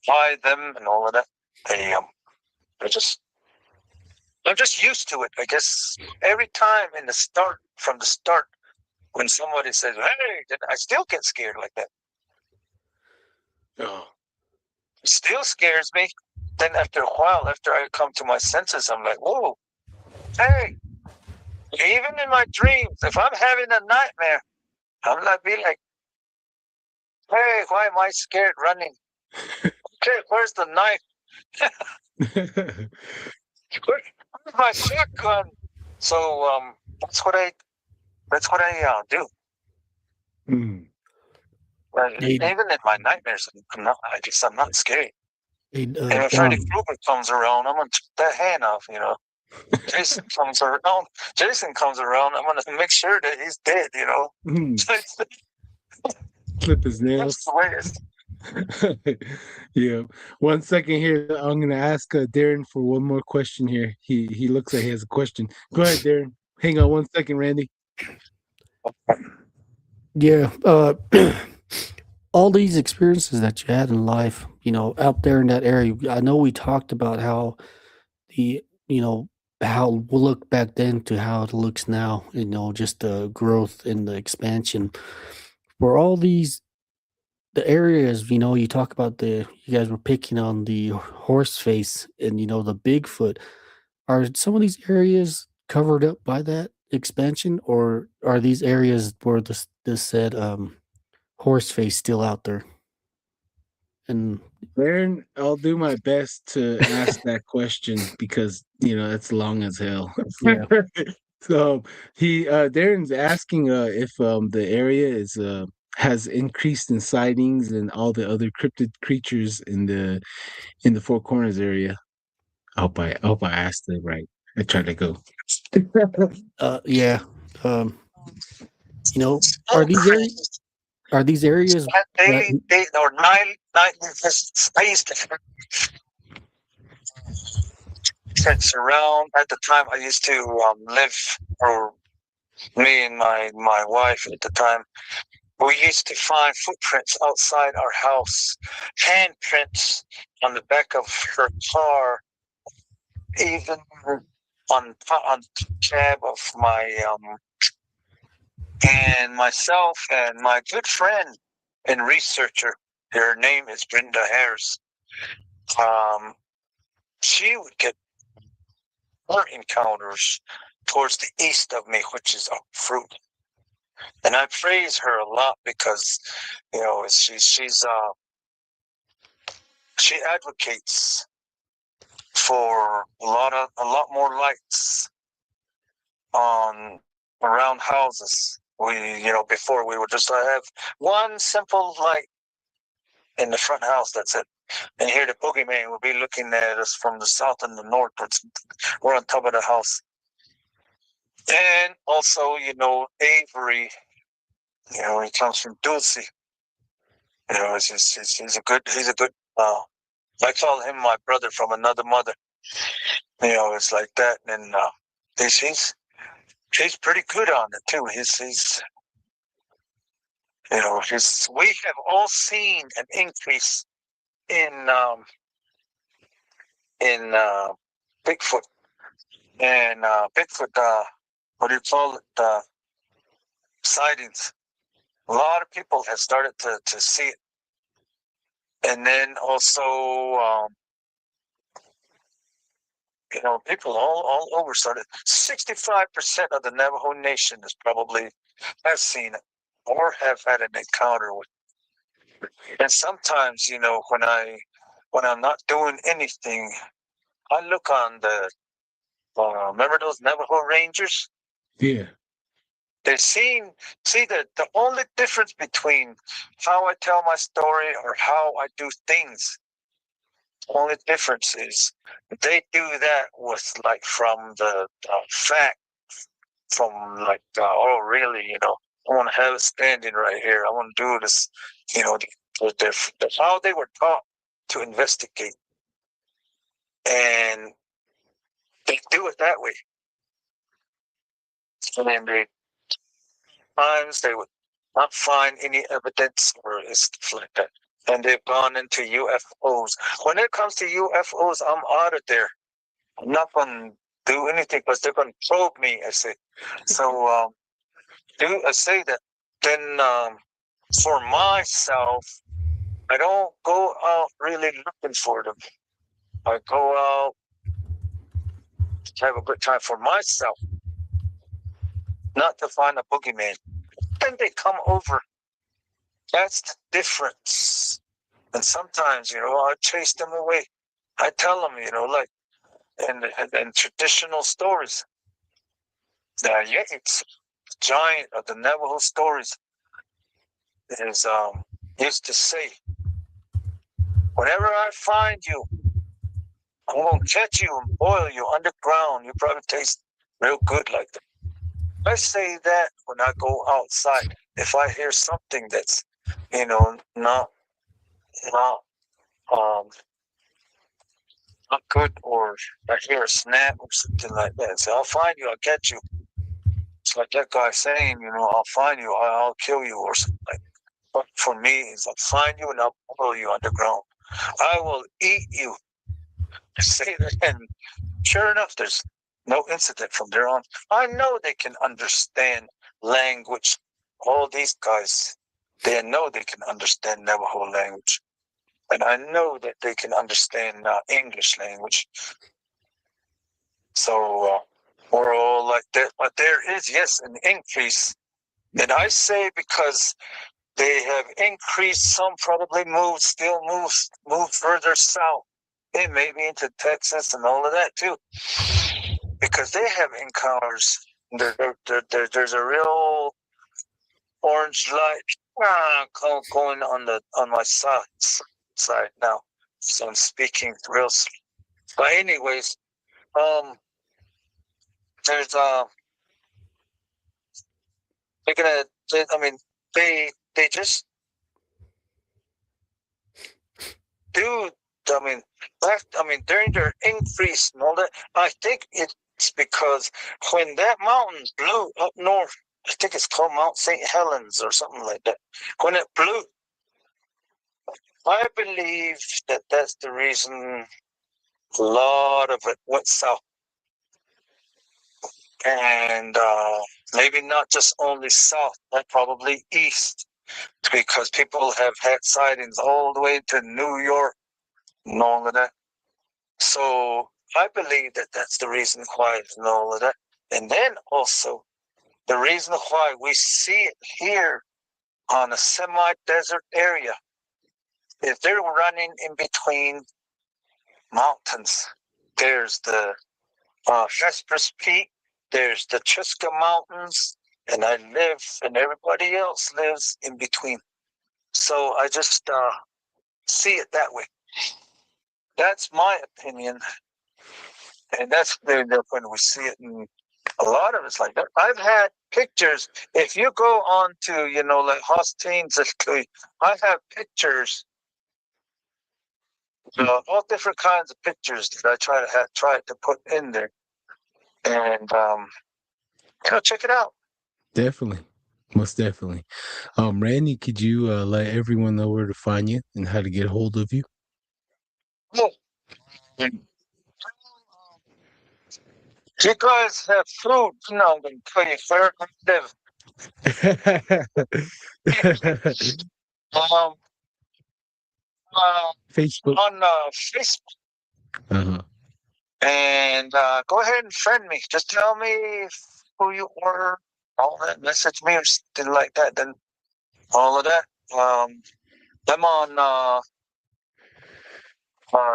by them and all of that. I'm just used to it. I guess every time from the start, when somebody says, "Hey," then I still get scared like that. Oh. It still scares me. Then after a while, after I come to my senses, I'm like, "Whoa, hey!" Even in my dreams, if I'm having a nightmare, I'm not be like, "Hey, why am I scared running? Okay, where's the knife? Where's my shotgun?" So that's what I do. Mm. Even in my nightmares, I'm not scared. And And if Freddy Krueger comes around, I'm gonna take that hand off. You know, Jason comes around. I'm gonna make sure that he's dead. You know, Clip his nails. that's the way it is. Yeah. 1 second here. I'm gonna ask Darren for one more question here. He looks like he has a question. Go ahead, Darren. Hang on 1 second, Randy. Yeah. All these experiences that you had in life, you know, out there in that area, I know we talked about how how we'll look back then to how it looks now, you know, just the growth and the expansion. For all the areas, you know, you talk about you guys were picking on the horse face and, you know, the Bigfoot. Are some of these areas covered up by that expansion, or are these areas where this said horse face still out there? And Darren, I'll do my best to ask that question because it's long as hell. yeah. So Darren's asking if the area is has increased in sightings and all the other cryptid creatures in the Four Corners area. I hope I asked it right. I tried to go. Yeah. You know, are these areas Daily or nightly visits. I used to fence around. At the time, I used to live, or me and my wife at the time, we used to find footprints outside our house, handprints on the back of her car, even on the cab of my And myself and my good friend and researcher, her name is Brenda Harris. She would get her encounters towards the east of me, which is up fruit. And I praise her a lot because, she advocates for a lot more lights on around houses. Before we would just have one simple light in the front house. That's it. And here the boogeyman will be looking at us from the south and the north. We're on top of the house. And also, Avery, he comes from Dulce. He's a good, I call him my brother from another mother. It's like that. And he's pretty good on it too. We have all seen an increase in Bigfoot and Bigfoot. What do you call it? Sightings. A lot of people have started to see it, and then also, people all over started. 65% of the Navajo Nation has seen it or have had an encounter with it. And sometimes, when I'm not doing anything, I look on the. Remember those Navajo Rangers? Yeah. They see that the only difference between how I tell my story or how I do things, the only difference is they do that with from the fact, from oh really, I want to have it standing right here. I want to do this, how they were taught to investigate, and they do it that way. And times they would not find any evidence or stuff like that. And they've gone into UFOs. When it comes to UFOs, I'm out of there. I'm not going to do anything because they're going to probe me, I say. So I say that. Then for myself, I don't go out really looking for them. I go out to have a good time for myself, not to find a boogeyman. Then they come over. That's the difference. And sometimes, I chase them away. I tell them, in traditional stories, the Yates, giant of the Navajo stories, is used to say, whenever I find you, I'm going to catch you and boil you underground. You probably taste real good like that. I say that when I go outside. If I hear something that's, not good, or I hear a snap or something like that, so I'll find you, I'll catch you. It's like that guy saying, I'll find you, I'll kill you or something like that. But for me, it's I'll find you and I'll boil you underground. I will eat you. I say that, and sure enough, there's no incident from there on. I know they can understand language. All these guys, they know they can understand Navajo language. And I know that they can understand English language. So we're all like that. But there is, yes, an increase. And I say because they have increased, some probably move further south. They may be into Texas and all of that too. Because they have encounters. There's a real orange light going on my side now. So I'm speaking real slow. But anyways, there's they just do. During their increase and all that, I think it's because when that mountain blew up north, I think it's called Mount St. Helens or something like that. When it blew, I believe that that's the reason a lot of it went south. and maybe not just only south, but probably east, because people have had sightings all the way to New York and all of that. So I believe that that's the reason why and all of that. And then also the reason why we see it here on a semi-desert area is they're running in between mountains. There's the Hesperus Peak, there's the Chuska Mountains, and I live, and everybody else lives in between. So I just see it that way. That's my opinion, and that's when we see it, and a lot of it's like that. I've had pictures. If you go on to, like Hostines, I have pictures, all different kinds of pictures that I try to put in there, and check it out. Definitely. Most definitely. Randy, could you let everyone know where to find you and how to get a hold of you? Oh, if you guys have food, I'm going to tell you where I live. Um, Facebook. on Facebook, Uh-huh. and go ahead and friend me. Just tell me who you are, all that. Message me or something like that. Then all of that. I'm on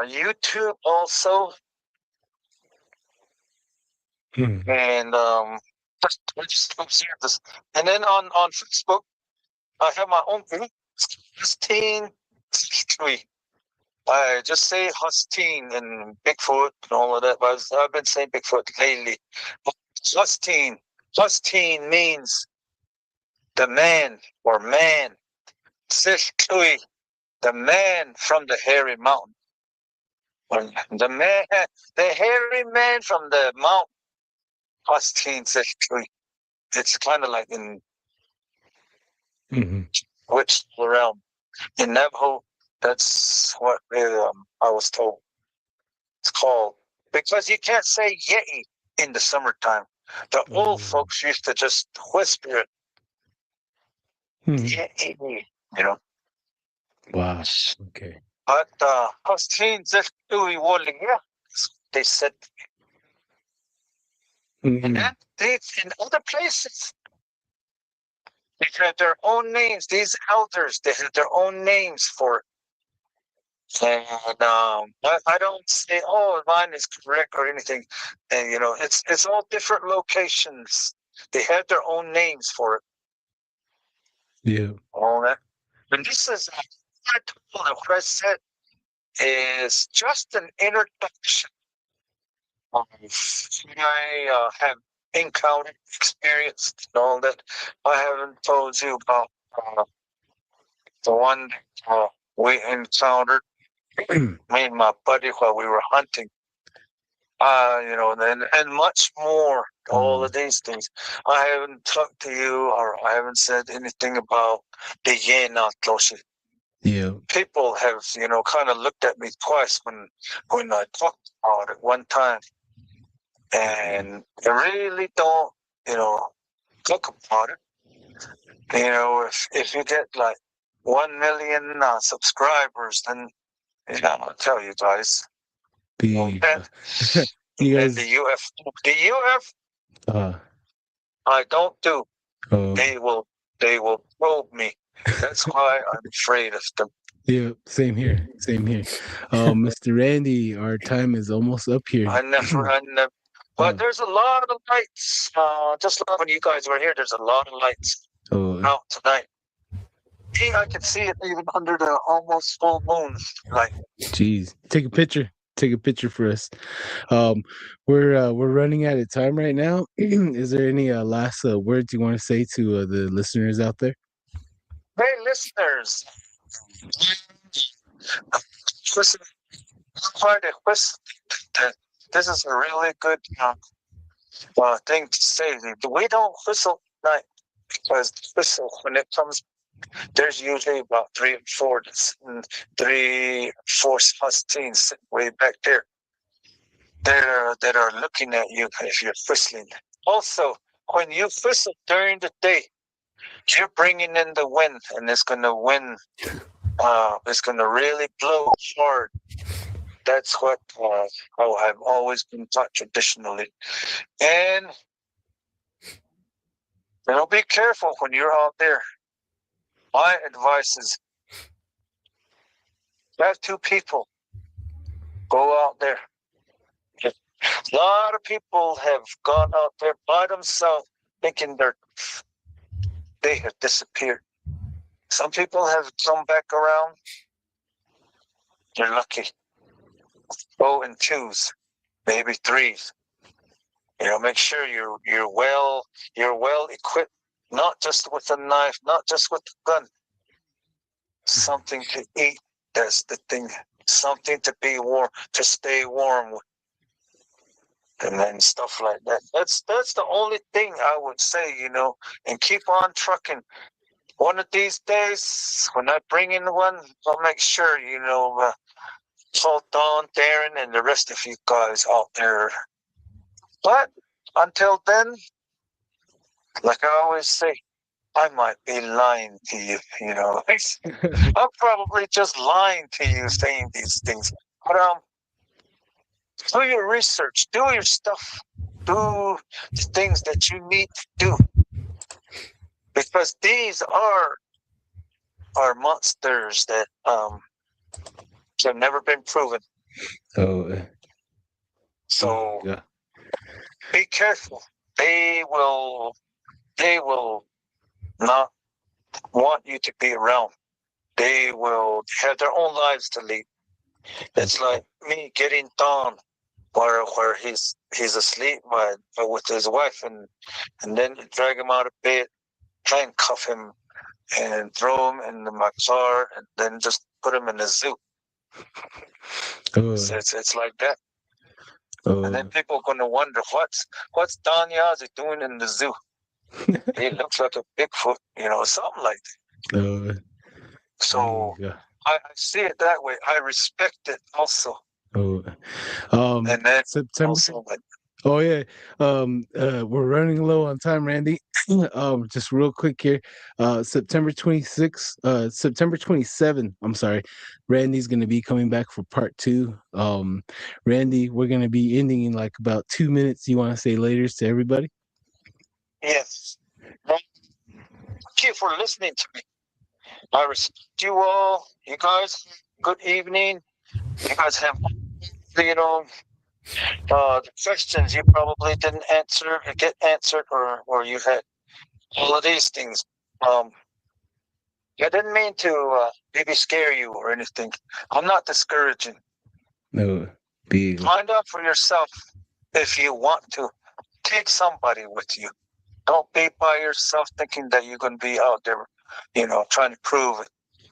YouTube also, and just observe this. And then on Facebook, I have my own group, Hustine. I just say Hustine and Bigfoot and all of that, but I've been saying Bigfoot lately. Hustine. Hustine means the man or man. Sishtui, the man from the hairy mountain. The man, the hairy man from the mountain. Hustine Sishtui. It's kind of like in which realm. In Navajo, that's what I was told. It's called, because you can't say yeti in the summertime. The old folks used to just whisper it. Yeti, Wow. Okay. But they said, and then in other places, they had their own names. These elders, they had their own names for it. And I don't say, oh, mine is correct or anything. And it's all different locations. They have their own names for it. Yeah. All that. And this is what I said is just an introduction of what I have encountered, experienced, and all that. I haven't told you about the one we encountered, me and my buddy, while we were hunting. And much more, all of these things. I haven't talked to you, or I haven't said anything about the Yena Toshi. Yeah. People have, kind of looked at me twice when I talked about it one time. And I really don't, talk about it. If you get like 1 million subscribers, then I'll tell you guys. You And guys, the UF, I don't do. They will probe me. That's why I'm afraid of them. Yeah, same here. Mr. Randy, our time is almost up here. I never. But there's a lot of lights. Just like when you guys were here, there's a lot of lights out tonight. I can see it even under the almost full moon. Like, jeez, take a picture for us. We're running out of time right now. Is there any last words you want to say to the listeners out there? hey, listeners, listen. This is a really good thing to say. We don't whistle at night, because the whistle, when it comes, there's usually about 3 or 4 Hustines sitting way back there that are looking at you if you're whistling. Also, when you whistle during the day, you're bringing in the wind, and it's going to wind. It's going to really blow hard. That's what how I've always been taught traditionally. And be careful when you're out there. My advice is have two people go out there. A lot of people have gone out there by themselves thinking they have disappeared. Some people have come back around. You're lucky. Go in twos, maybe threes. Make sure you're well equipped, not just with a knife, not just with a gun. Something to eat. That's the thing. Something to be warm, to stay warm with, and then stuff like that. That's the only thing I would say, and keep on trucking. One of these days, when I bring in one, I'll make sure, call Don, Darren, and the rest of you guys out there. But until then, like I always say, I might be lying to you, I'm probably just lying to you saying these things. But do your research, do your stuff, do the things that you need to do. Because these are monsters that have never been proven. So yeah. Be careful. They will not want you to be around. They will have their own lives to lead. It's like me getting Don where he's asleep with his wife, and then drag him out of bed, handcuff him, and throw him in my car, and then just put him in the zoo. It's like that. And then people are going to wonder what's Don Yazzie doing in the zoo. He looks like a Bigfoot, something like that. So I see it that way. I respect it also. And then September. Also, Oh yeah. We're running low on time, Randy. Just real quick here. September 26th, September 27th, I'm sorry. Randy's gonna be coming back for part 2. Randy, we're gonna be ending in like about 2 minutes. You wanna say laters to everybody? Yes. Thank you for listening to me. I respect you all. You guys, good evening. You guys have the questions you probably didn't get answered, or you had all of these things. I didn't mean to maybe scare you or anything. I'm not discouraging. No. Find out for yourself if you want to. Take somebody with you. Don't be by yourself thinking that you're going to be out there, trying to prove it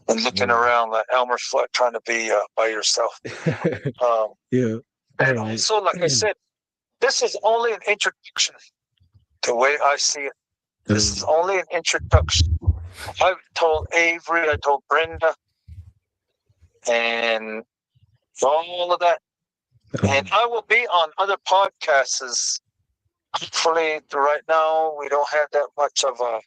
and looking around like Elmer Fudd trying to be by yourself. Yeah. And also, like I said, this is only an introduction. The way I see it, this is only an introduction. I told Avery, I told Brenda, and all of that. And I will be on other podcasts. Hopefully, right now we don't have that much of a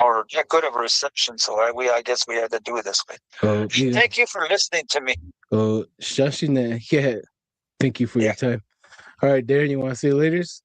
or that good of a reception, so I guess we had to do it this way. Thank you for listening to me. Shashina, yeah. Thank you for your time. All right, Darren, you want to say laters?